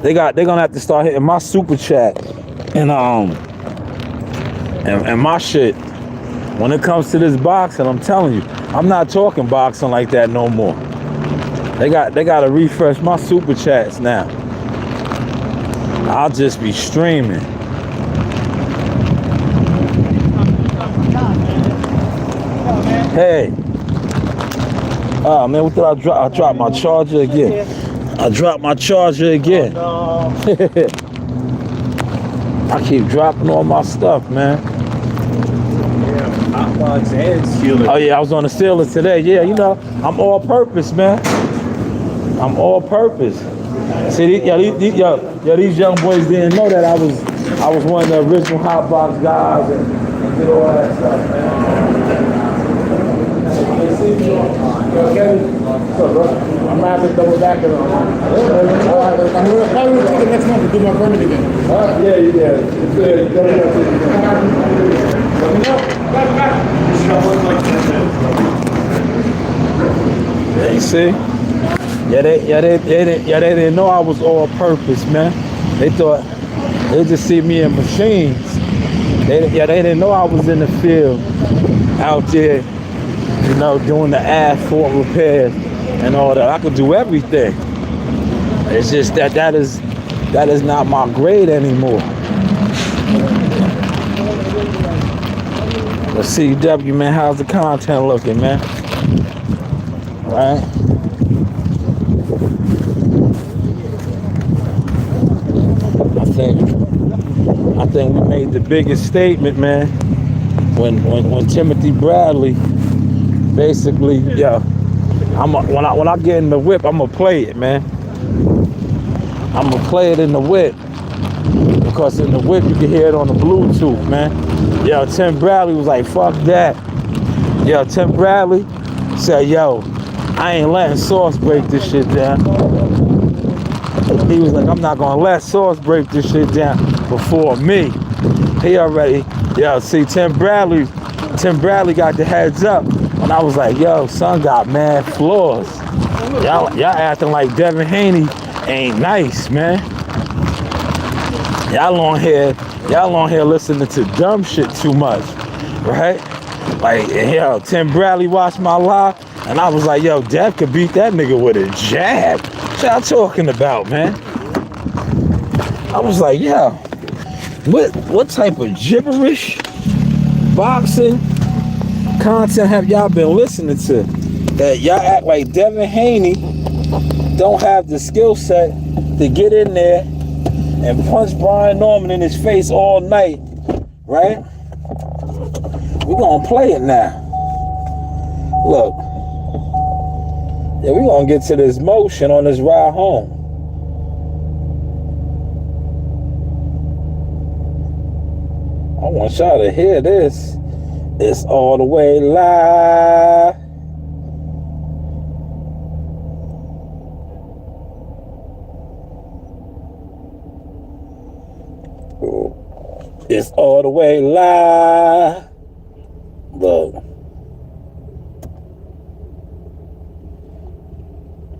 They're gonna have to start hitting my super chat and my shit. When it comes to this boxing, I'm telling you, I'm not talking boxing like that no more. They got to refresh my super chats now. I'll just be streaming. Hey. Oh man, what did I drop? I dropped my charger again. I keep dropping all my stuff, man. Oh yeah, I was on the Steelers today. Yeah, you know, I'm all purpose, man. I'm all purpose. See, these young boys didn't know that I was one of the original hot box guys and did all that stuff, man. I'm gonna have to double back it on. I'm gonna take it next month to do my permit again. You see? Yeah, they didn't know I was all purpose, man. They thought they just see me in machines. They didn't know I was in the field out there, you know, doing the asphalt repairs and all that. I could do everything. It's just that is not my grade anymore. Let's see, CW, man, how's the content looking, man? Right? I think we made the biggest statement, man, when Timothy Bradley basically, when I get in the whip, I'm gonna play it, man. I'm gonna play it in the whip because in the whip you can hear it on the Bluetooth, man. Yo, Tim Bradley was like, fuck that. Yo, Tim Bradley said, yo, I ain't letting Sauce break this shit down. He was like, I'm not gonna let Sauce break this shit down before me. He already, see, Tim Bradley got the heads up. And I was like, yo, son got mad flaws. Y'all acting like Devin Haney ain't nice, man. Y'all on here listening to dumb shit too much, right? Like, yo, Tim Bradley watched my live, and I was like, yo, Dev could beat that nigga with a jab. What y'all talking about, man? I was like, yo, what type of gibberish boxing content have y'all been listening to? That y'all act like Devin Haney don't have the skill set to get in there and punch Brian Norman in his face all night, right? We're gonna play it now. Look. Yeah, we're gonna get to this motion on this ride home. I want y'all to hear this. It's all the way live. It's all the way live. Look.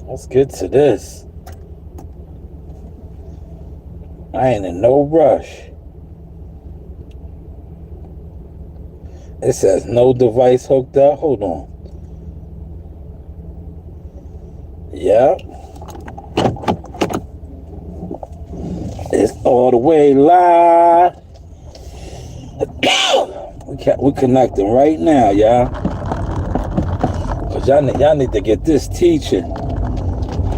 Let's get to this. I ain't in no rush. It says no device hooked up. Hold on. Yep. It's all the way live. We connecting right now, y'all. y'all need to get this teaching,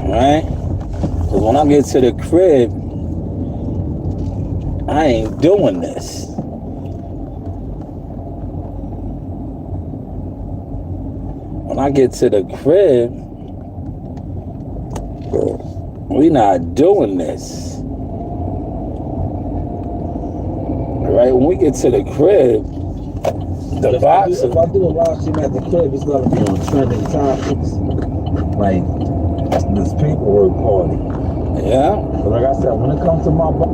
right? Because when I get to the crib, I ain't doing this. When I get to the crib, we not doing this. Right? When we get to the crib, the box. If I do a live stream at the crib, it's gonna be on trending topics, like this paperwork party. Yeah. But like I said, when it comes to my box,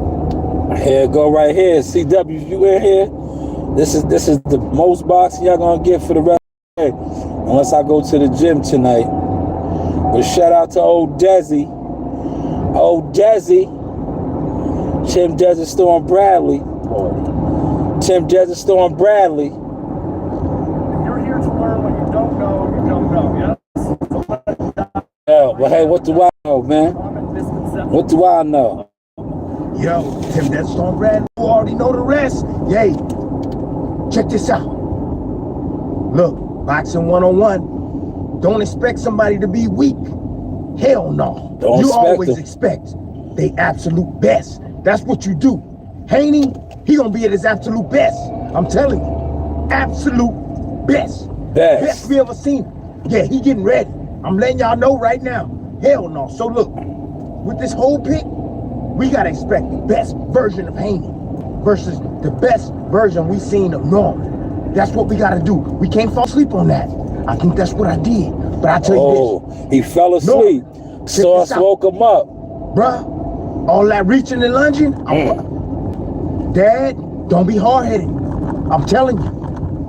Here go right here. CW, you in here? This is the most boxing y'all gonna get for the rest of the day. Unless I go to the gym tonight. But shout out to old Desi. Old Desi. Tim Desert Storm Bradley. Tim Desert Storm Bradley. You're here to learn what you don't know, yes? Yeah, but hey, what do I know, man? What do I know? Yo, Tim, that's Storm Brad. You already know the rest. Yay. Check this out. Look, boxing 101. Don't expect somebody to be weak. Hell no. Don't you expect always them. expect they absolute best. That's what you do. Haney, he gonna be at his absolute best. I'm telling you. Absolute best. Best. Best we ever seen. Yeah, he getting ready. I'm letting y'all know right now. Hell no. So look, with this whole pick, we gotta expect the best version of Haney versus the best version we seen of Norman. That's what we gotta do. We can't fall asleep on that. I think that's what I did. But I tell you He fell asleep. Sauce woke him up. this, bruh. All that reaching and lunging. Dad, don't be hard-headed. I'm telling you.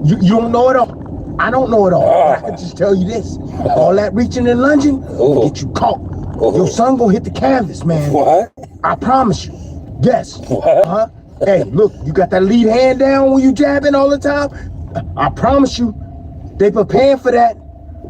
You don't know it all. I don't know it all. I can just tell you this. All that reaching and lunging will get you caught. Your son gonna hit the canvas, man. What? I promise you. Yes. What? Hey, look, you got that lead hand down when you jabbing all the time? I promise you, they preparing for that.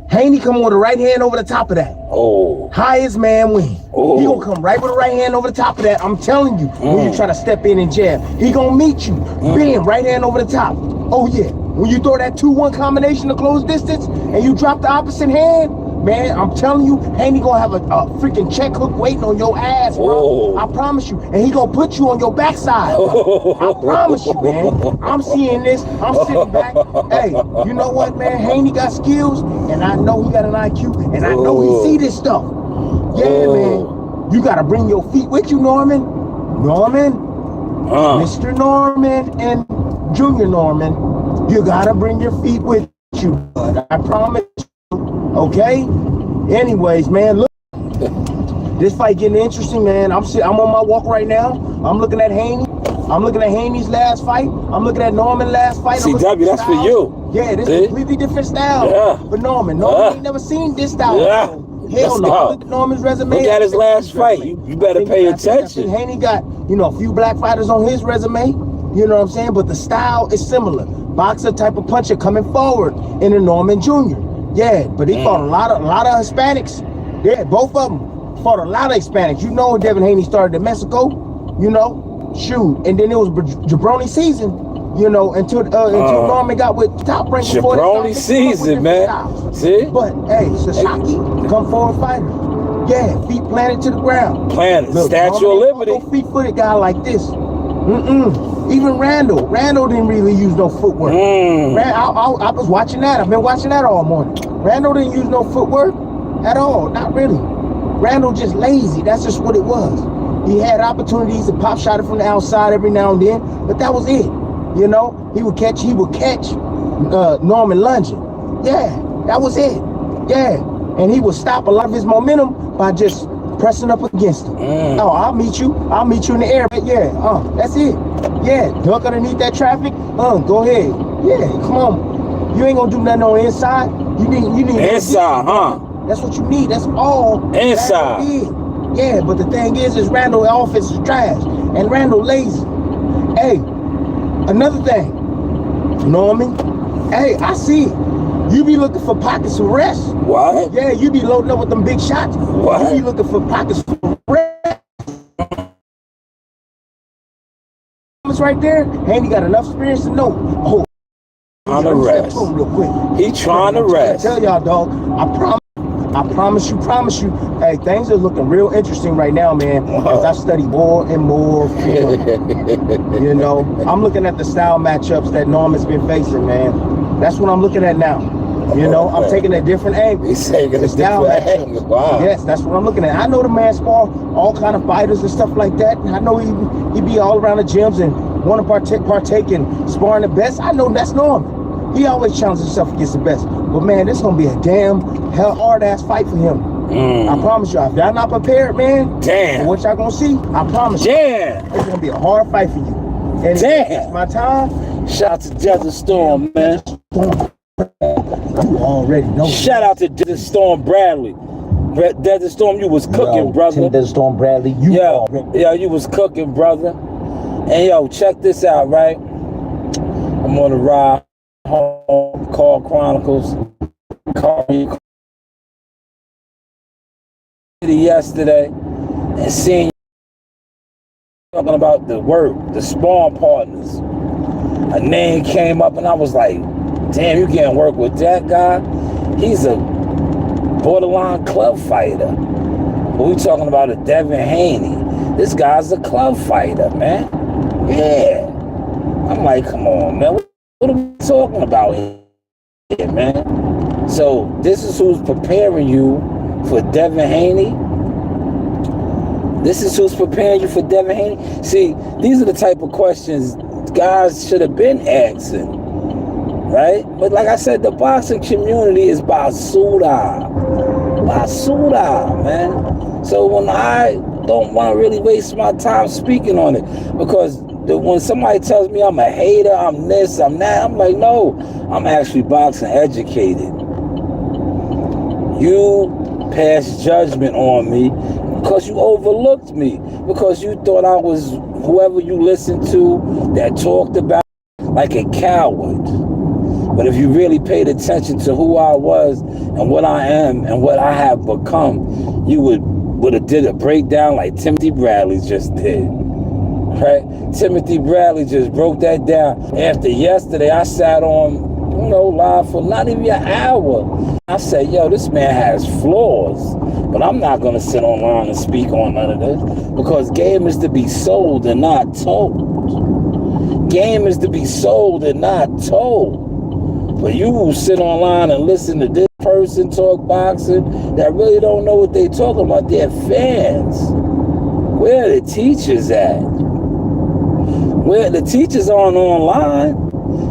Haney come with the right hand over the top of that. Oh. Highest man win. Oh. He gonna come right with the right hand over the top of that. I'm telling you, when you try to step in and jab, he gonna meet you. Bam, right hand over the top. Oh yeah, when you throw that 2-1 combination to close distance and you drop the opposite hand, man, I'm telling you, Haney gonna have a freaking check hook waiting on your ass, bro. Oh. I promise you. And he gonna put you on your backside. I promise you, man. I'm seeing this. I'm sitting back. Hey, you know what, man? Haney got skills, and I know he got an IQ, and I know he see this stuff. Yeah, man. You gotta bring your feet with you, Norman. Mr. Norman and Junior Norman. You gotta bring your feet with you. I promise you. Okay? Anyways, man, look. This fight getting interesting, man. I'm on my walk right now. I'm looking at Haney. I'm looking at Haney's last fight. I'm looking at Norman's last fight. CW, that's for you. Yeah, this is completely different style. Yeah. But Norman ain't never seen this style. Yeah. Hell no. Look at Norman's resume. Look at his last fight. You better pay attention. Haney got, a few black fighters on his resume. You know what I'm saying? But the style is similar. Boxer type of puncher coming forward in a Norman Jr. Yeah, but he fought a lot of Hispanics. Yeah, both of them fought a lot of Hispanics. You know, Devin Haney started in Mexico. Shoot, and then it was jabroni season. Until Norman got with Top Rank. Jabroni season, man. See? But hey, Sasaki, come forward fighter. Yeah, feet planted to the ground. Planted. Statue of Liberty. No feet-footed guy like this. Even Randall didn't really use no footwork. I was watching that. I've been watching that all morning. Randall didn't use no footwork at all. Not really. Randall just lazy. That's just what it was. He had opportunities to pop shot it from the outside every now and then, but that was it. He would catch Norman lunging. Yeah, that was it. Yeah, and he would stop a lot of his momentum by just pressing up against him. Oh, I'll meet you in the air. Yeah, that's it. Yeah, duck underneath that traffic. Go ahead. Yeah, come on. You ain't gonna do nothing on the inside. You need inside, That's what you need. That's all. Inside. Yeah, but the thing is Randall offense is trash and Randall lazy. Hey, another thing, Norman. Hey, I see it. You be looking for pockets of rest. What? Yeah, you be loading up with them big shots. What? You be looking for pockets of rest. Right there, Haney got enough experience to know. Oh, On the rest. To him real quick. He trying to rest. Tell y'all, dog. I promise you. Hey, things are looking real interesting right now, man. As I study more and more film. You know, I'm looking at the style matchups that Norman's been facing, man. That's what I'm looking at now. You know, I'm taking a different angle. He's taking a different angle. Wow. Yes, that's what I'm looking at. I know the man spar all kind of fighters and stuff like that. I know he be all around the gyms and want to partake in sparring the best. I know that's Norman. He always challenges himself against the best. But man, this gonna be a damn hard ass fight for him. I promise y'all. If y'all not prepared, man, for what y'all gonna see, I promise you, it's gonna be a hard fight for you. And it's my time. Shout out to Desert Storm, man. You already know. Shout out to Desert Storm Bradley. Desert Storm, you was cooking, brother. Desert Storm Bradley, you was cooking, brother. And yo, check this out, right? I'm on the ride home, Car Chronicles, yesterday, and seeing talking about the work, the spawn partners. A name came up, and I was like, damn, you can't work with that guy? He's a borderline club fighter. But we talking about a Devin Haney. This guy's a club fighter, man. Yeah. I'm like, come on, man. What are we talking about here, man? So this is who's preparing you for Devin Haney. This is who's preparing you for Devin Haney. See, these are the type of questions guys should have been asking, right? But like I said, the boxing community is basura, man. So when I don't want to really waste my time speaking on it, because when somebody tells me I'm a hater, I'm this, I'm that, I'm like, no, I'm actually boxing educated. You passed judgment on me because you overlooked me, because you thought I was whoever you listened to that talked about like a coward. But if you really paid attention to who I was and what I am and what I have become, you would have did a breakdown like Timothy Bradley just did. Right? Timothy Bradley just broke that down. After yesterday, I sat on, live for not even an hour. I said, yo, this man has flaws, but I'm not going to sit online and speak on none of this, because game is to be sold and not told. Game is to be sold and not told. But you will sit online and listen to this person talk boxing that really don't know what they talking about. They're fans. Where are the teachers at? Where the teachers aren't online.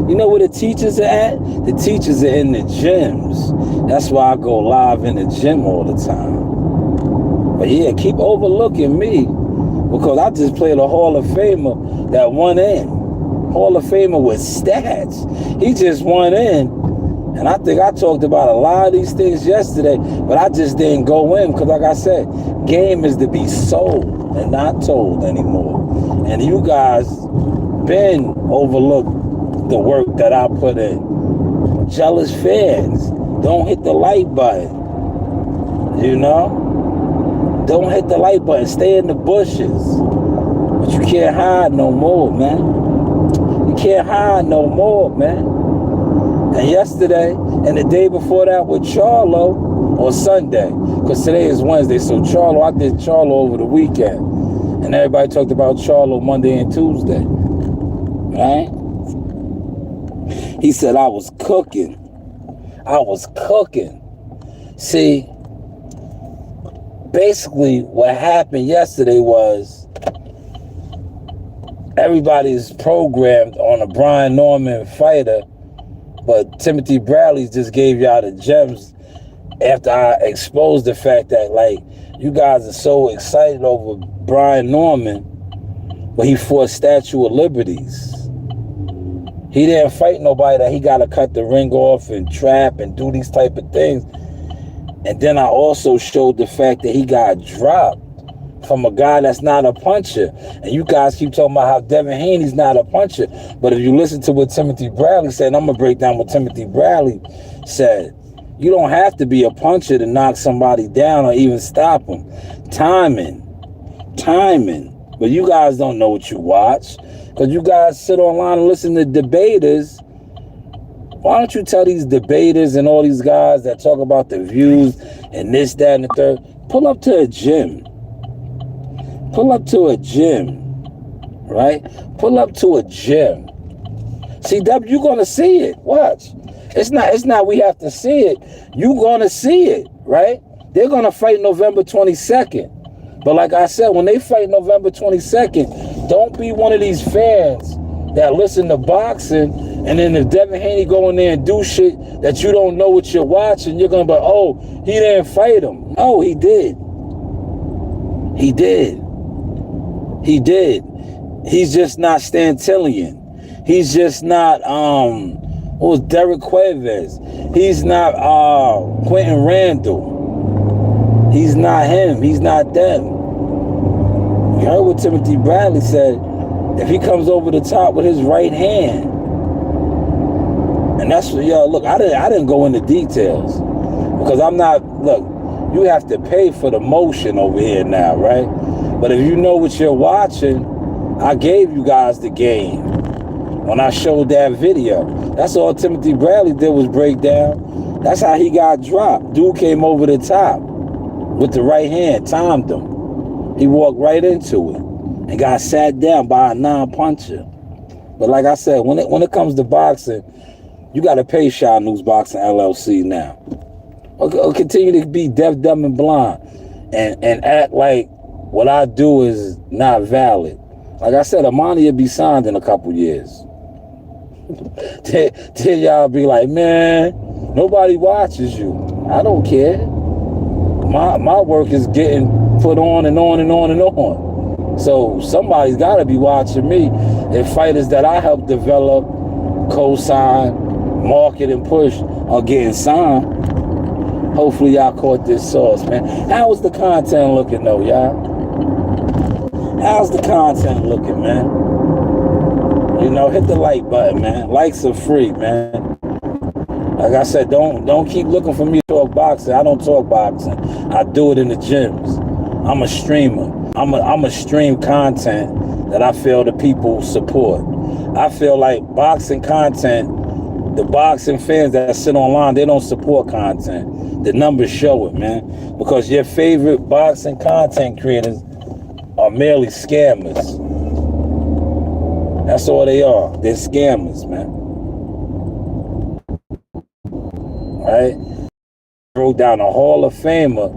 You know where the teachers are at? The teachers are in the gyms. That's why I go live in the gym all the time. But yeah, keep overlooking me, because I just played a Hall of Famer that won in. Hall of Famer with stats. He just won in. And I think I talked about a lot of these things yesterday, but I just didn't go in because, like I said, game is to be sold and not told anymore. And you guys been overlooked the work that I put in. Jealous fans, don't hit the like button. Don't hit the like button. Stay in the bushes. But you can't hide no more, man. You can't hide no more, man. And yesterday and the day before that with Charlo, or Sunday, because today is Wednesday, so Charlo, I did Charlo over the weekend. And everybody talked about Charlo Monday and Tuesday. Right? He said I was cooking. I was cooking. See, basically what happened yesterday was everybody's programmed on a Brian Norman fighter, but Timothy Bradley just gave y'all the gems after I exposed the fact that, like, you guys are so excited over Brian Norman, but he fought Statue of Liberties. He didn't fight nobody that he got to cut the ring off and trap and do these type of things. And then I also showed the fact that he got dropped from a guy that's not a puncher. And you guys keep talking about how Devin Haney's not a puncher. But if you listen to what Timothy Bradley said, and I'm going to break down what Timothy Bradley said, you don't have to be a puncher to knock somebody down or even stop them. Timing. But you guys don't know what you watch, because you guys sit online and listen to debaters Why don't you tell these debaters and all these guys that talk about the views and this, that, and the third, pull up to a gym. Pull up to a gym, right? Pull up to a gym. CW, you're gonna see it. Watch. It's not we have to see it. You're gonna see it, right? They're gonna fight November 22nd. But like I said, when they fight November 22nd, don't be one of these fans that listen to boxing, and then if Devin Haney go in there and do shit that you don't know what you're watching, you're gonna be, oh, he didn't fight him. No, he did. He did. He did. He's just not Stantillion. He's just not what was Derek Cuevas. He's not Quentin Randall. He's not him. He's not them. You heard what Timothy Bradley said. If he comes over the top with his right hand, and that's what, yo, look, I didn't go into details because I'm not, look, you have to pay for the motion over here now, right? But if you know what you're watching, I gave you guys the game when I showed that video. That's all Timothy Bradley did was break down. That's how he got dropped. Dude came over the top with the right hand, timed him. He walked right into it and got sat down by a non-puncher. But like I said, when it comes to boxing, you got to pay Shy News Boxing LLC now. Or continue to be deaf, dumb, and blind and act like what I do is not valid. Like I said, Amani will be signed in a couple years. Then y'all be like, man, nobody watches you. I don't care. My work is getting put on and on and on and on. So somebody's got to be watching me. And fighters that I help develop, co-sign, market, and push are getting signed. Hopefully y'all caught this sauce, man. How's the content looking though, y'all? How's the content looking, man? You know, hit the like button, man. Likes are free, man. Like I said, don't keep looking for me to talk boxing. I don't talk boxing. I do it in the gyms. I'm a streamer. I'm a stream content that I feel the people support. I feel like boxing content, the boxing fans that sit online, they don't support content. The numbers show it, man. Because your favorite boxing content creators are merely scammers. That's all they are. They're scammers, man. Right? Wrote down a Hall of Famer,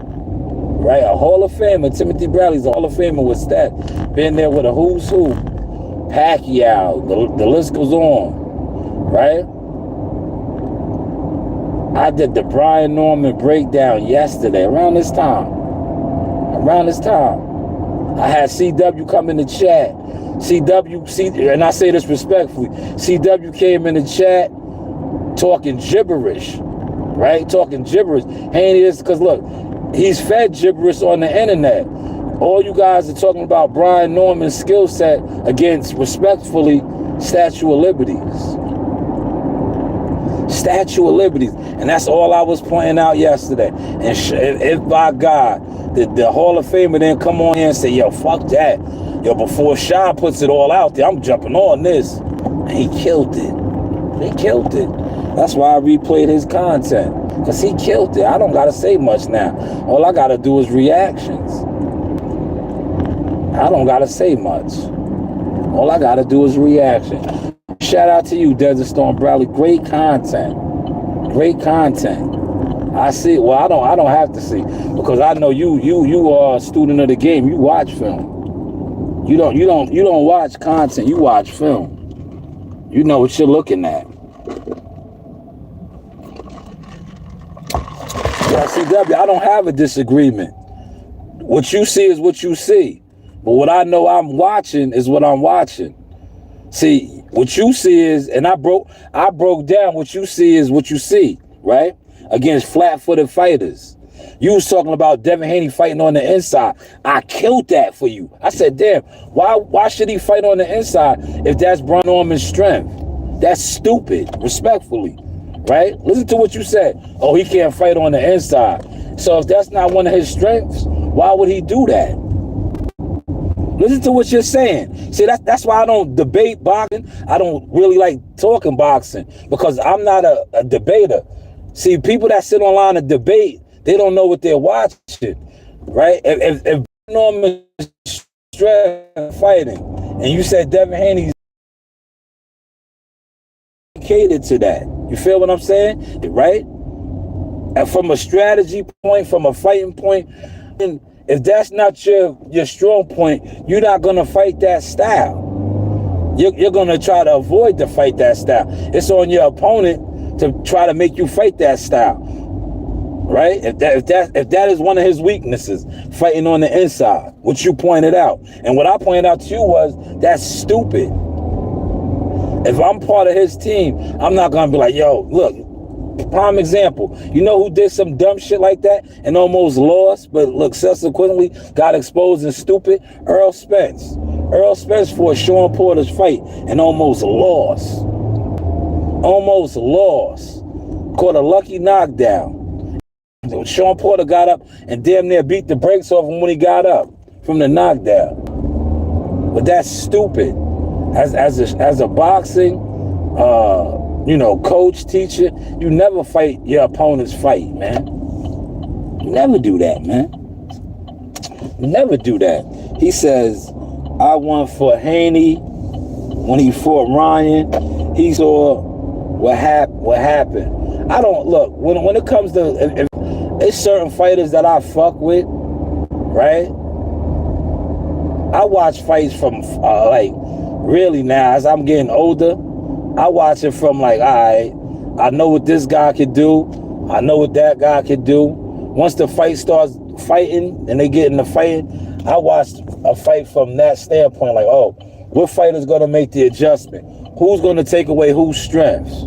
right? A Hall of Famer. Timothy Bradley's a Hall of Famer with stats. Been there with a who's who. Pacquiao. The list goes on, right? I did the Brian Norman breakdown yesterday, around this time. I had CW come in the chat. CW, and I say this respectfully, CW came in the chat talking gibberish, right? Talking gibberish. Haney is, because look, he's fed gibberish on the internet. All you guys are talking about Brian Norman's skill set against, respectfully, Statue of Liberties. Statue of Liberties. And that's all I was pointing out yesterday. And if by God, the Hall of Famer didn't come on here and say, yo, fuck that. Yo, before Sean puts it all out there, I'm jumping on this. And he killed it. He killed it. That's why I replayed his content. Because he killed it. I don't got to say much now. All I got to do is reactions. I don't got to say much. All I got to do is reaction. Shout out to you, Desert Storm Bradley. Great content. Great content. I see. Well, I don't have to see, because I know you are a student of the game. You watch film. You don't watch content. You watch film. You know what you're looking at. Yeah, CW, I don't have a disagreement. What you see is what you see. But what I know I'm watching is what I'm watching. See, what you see is, and I broke down what you see is what you see, right? Against flat-footed fighters. You was talking about Devin Haney fighting on the inside. I killed that for you. I said, damn, why should he fight on the inside if that's Brian Norman's strength? That's stupid, respectfully, right? Listen to what you said. Oh, he can't fight on the inside. So if that's not one of his strengths, why would he do that? Listen to what you're saying. See, that's why I don't debate boxing. I don't really like talking boxing because I'm not a debater. See, people that sit online and debate, they don't know what they're watching, right? If Norman Stress fighting, and you said Devin Haney's catered to that, you feel what I'm saying, right? And from a strategy point, from a fighting point, and if that's not your strong point, you're not gonna fight that style. You're gonna try to avoid to fight that style. It's on your opponent to try to make you fight that style, right? If that is one of his weaknesses, fighting on the inside, which you pointed out, and what I pointed out to you was that's stupid. If I'm part of his team, I'm not gonna be like, yo, look. Prime example, you know who did some dumb shit like that and almost lost, but look, subsequently got exposed and stupid? Earl Spence. Earl Spence fought Sean Porter's fight and almost lost. Almost lost. Caught a lucky knockdown. Sean Porter got up and damn near beat the brakes off him when he got up from the knockdown. But that's stupid. As a boxing coach, teacher, you never fight your opponent's fight, man. You never do that, man. You never do that. He says, I won for Haney when he fought Ryan. He saw what happened. I don't look when it comes to if it's certain fighters that I fuck with, right? I watch fights from really now as I'm getting older. I watch it from like, all right, I know what this guy could do. I know what that guy could do. Once the fight starts fighting and they get in the fighting, I watch a fight from that standpoint. Like, oh, what fighter's going to make the adjustment? Who's going to take away whose strengths?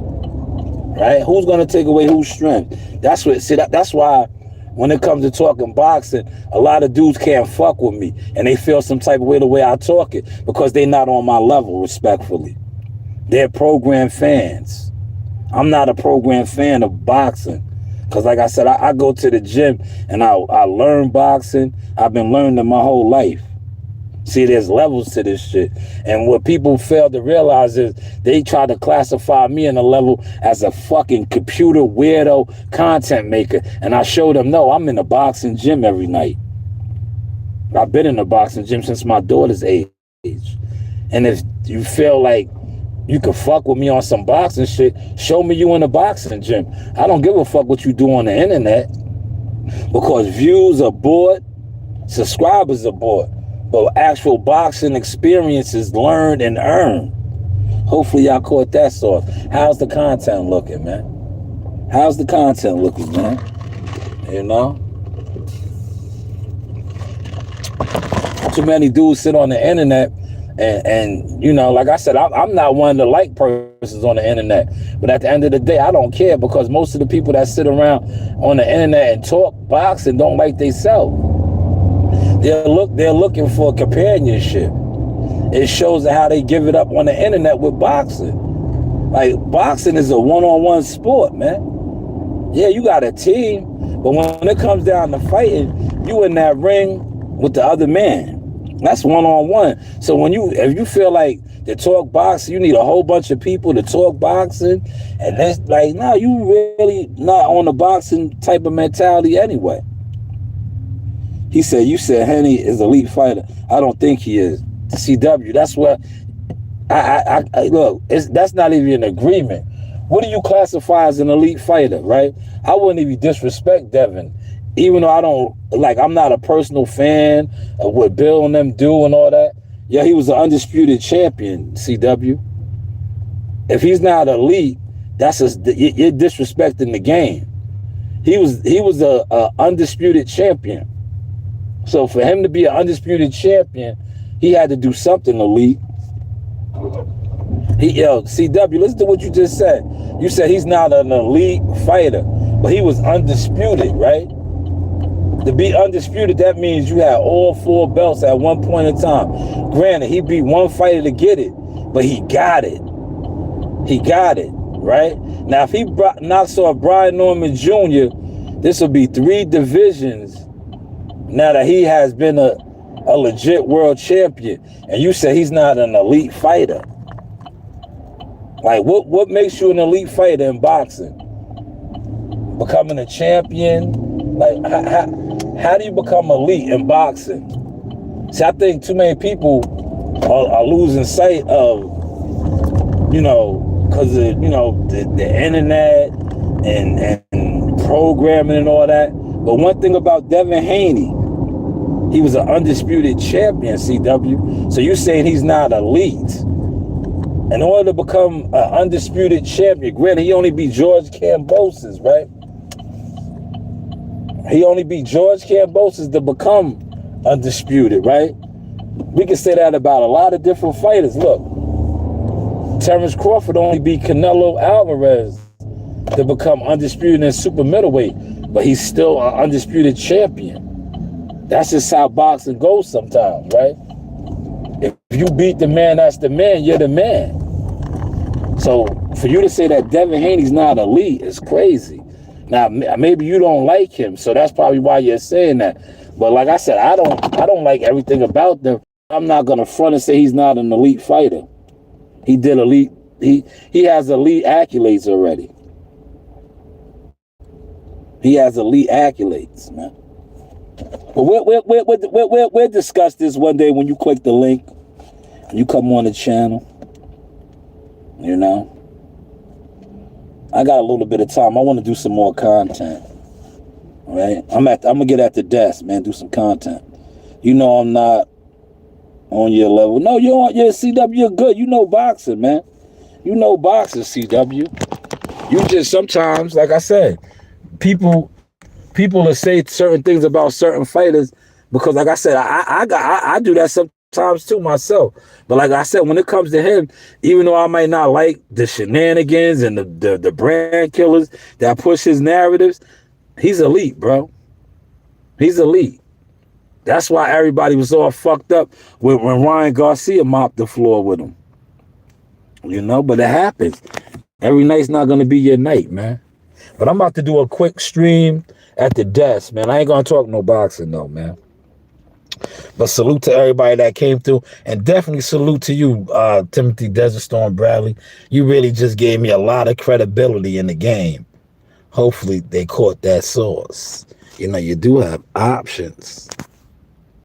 Right? Who's going to take away whose strength? That's why when it comes to talking boxing, a lot of dudes can't fuck with me and they feel some type of way the way I talk it because they're not on my level, respectfully. They're program fans. I'm not a program fan of boxing. Because like I said, I go to the gym and I learn boxing. I've been learning my whole life. See, there's levels to this shit. And what people fail to realize is they try to classify me in a level as a fucking computer weirdo content maker. And I show them, no, I'm in the boxing gym every night. I've been in the boxing gym since my daughter's age. And if you feel like you can fuck with me on some boxing shit, show me you in a boxing gym. I don't give a fuck what you do on the internet because views are bought, subscribers are bought, but actual boxing experiences learned and earned. Hopefully y'all caught that sauce. How's the content looking, man? How's the content looking, man? You know? Too many dudes sit on the internet and like I said, I'm not one of the like persons on the internet. But at the end of the day, I don't care because most of the people that sit around on the internet and talk boxing don't like themselves. They're looking for companionship. It shows how they give it up on the internet with boxing. Like boxing is a one-on-one sport, man. Yeah, you got a team, but when it comes down to fighting, you in that ring with the other man. That's one-on-one. So if you feel like to talk boxing, you need a whole bunch of people to talk boxing, and that's like, no, you really not on the boxing type of mentality anyway. He said, you said Henny is an elite fighter. I don't think he is. CW, that's what I look, that's not even an agreement. What do you classify as an elite fighter, right? I wouldn't even disrespect Devin. Even though I'm not a personal fan of what Bill and them do and all that. Yeah, he was an undisputed champion, CW. If he's not elite, you're disrespecting the game. He was a undisputed champion. So for him to be an undisputed champion, he had to do something elite. CW, listen to what you just said. You said he's not an elite fighter, but he was undisputed, right? To be undisputed, that means you had all 4 belts at one point in time. Granted, he beat one fighter to get it, but he got it. He got it, right? Now, if he knocks off Brian Norman Jr., this will be 3 divisions now that he has been a legit world champion, and you say he's not an elite fighter. Like, what makes you an elite fighter in boxing? Becoming a champion? Like, how do you become elite in boxing? See, I think too many people are losing sight of, you know, because of, you know, the internet and programming and all that. But one thing about Devin Haney, he was an undisputed champion, CW. So you're saying he's not elite. In order to become an undisputed champion, granted, he only beat George Kambosos, right? He only beat George Kambosos to become undisputed, right? We can say that about a lot of different fighters. Look, Terrence Crawford only beat Canelo Alvarez to become undisputed in super middleweight, but he's still an undisputed champion. That's just how boxing goes sometimes, right? If you beat the man, that's the man, you're the man. So for you to say that Devin Haney's not elite is crazy. Now, maybe you don't like him, so that's probably why you're saying that. But like I said, I don't like everything about them. I'm not gonna front and say he's not an elite fighter. He did elite. He has elite accolades already. He has elite accolades, man. But we'll discuss this one day when you click the link and you come on the channel. You know, I got a little bit of time. I want to do some more content. All right, I'm gonna get at the desk, man. Do some content. You know, I'm not on your level. No, you're on your CW. You're good. You know boxing, man. You know boxing, CW. You just sometimes, like I said, people will say certain things about certain fighters because, like I said, I do that sometimes too myself. But like I said, when it comes to him, even though I might not like the shenanigans and the brand killers that push his narratives, he's elite, bro. He's elite. That's why everybody was all fucked up when Ryan Garcia mopped the floor with him. You know, but it happens. Every night's not going to be your night, man. But I'm about to do a quick stream at the desk, man. I ain't going to talk no boxing, though, man. But salute to everybody that came through. And definitely salute to you, Timothy Desert Storm Bradley. You really just gave me a lot of credibility in the game. Hopefully they caught that source. You know, you do have options.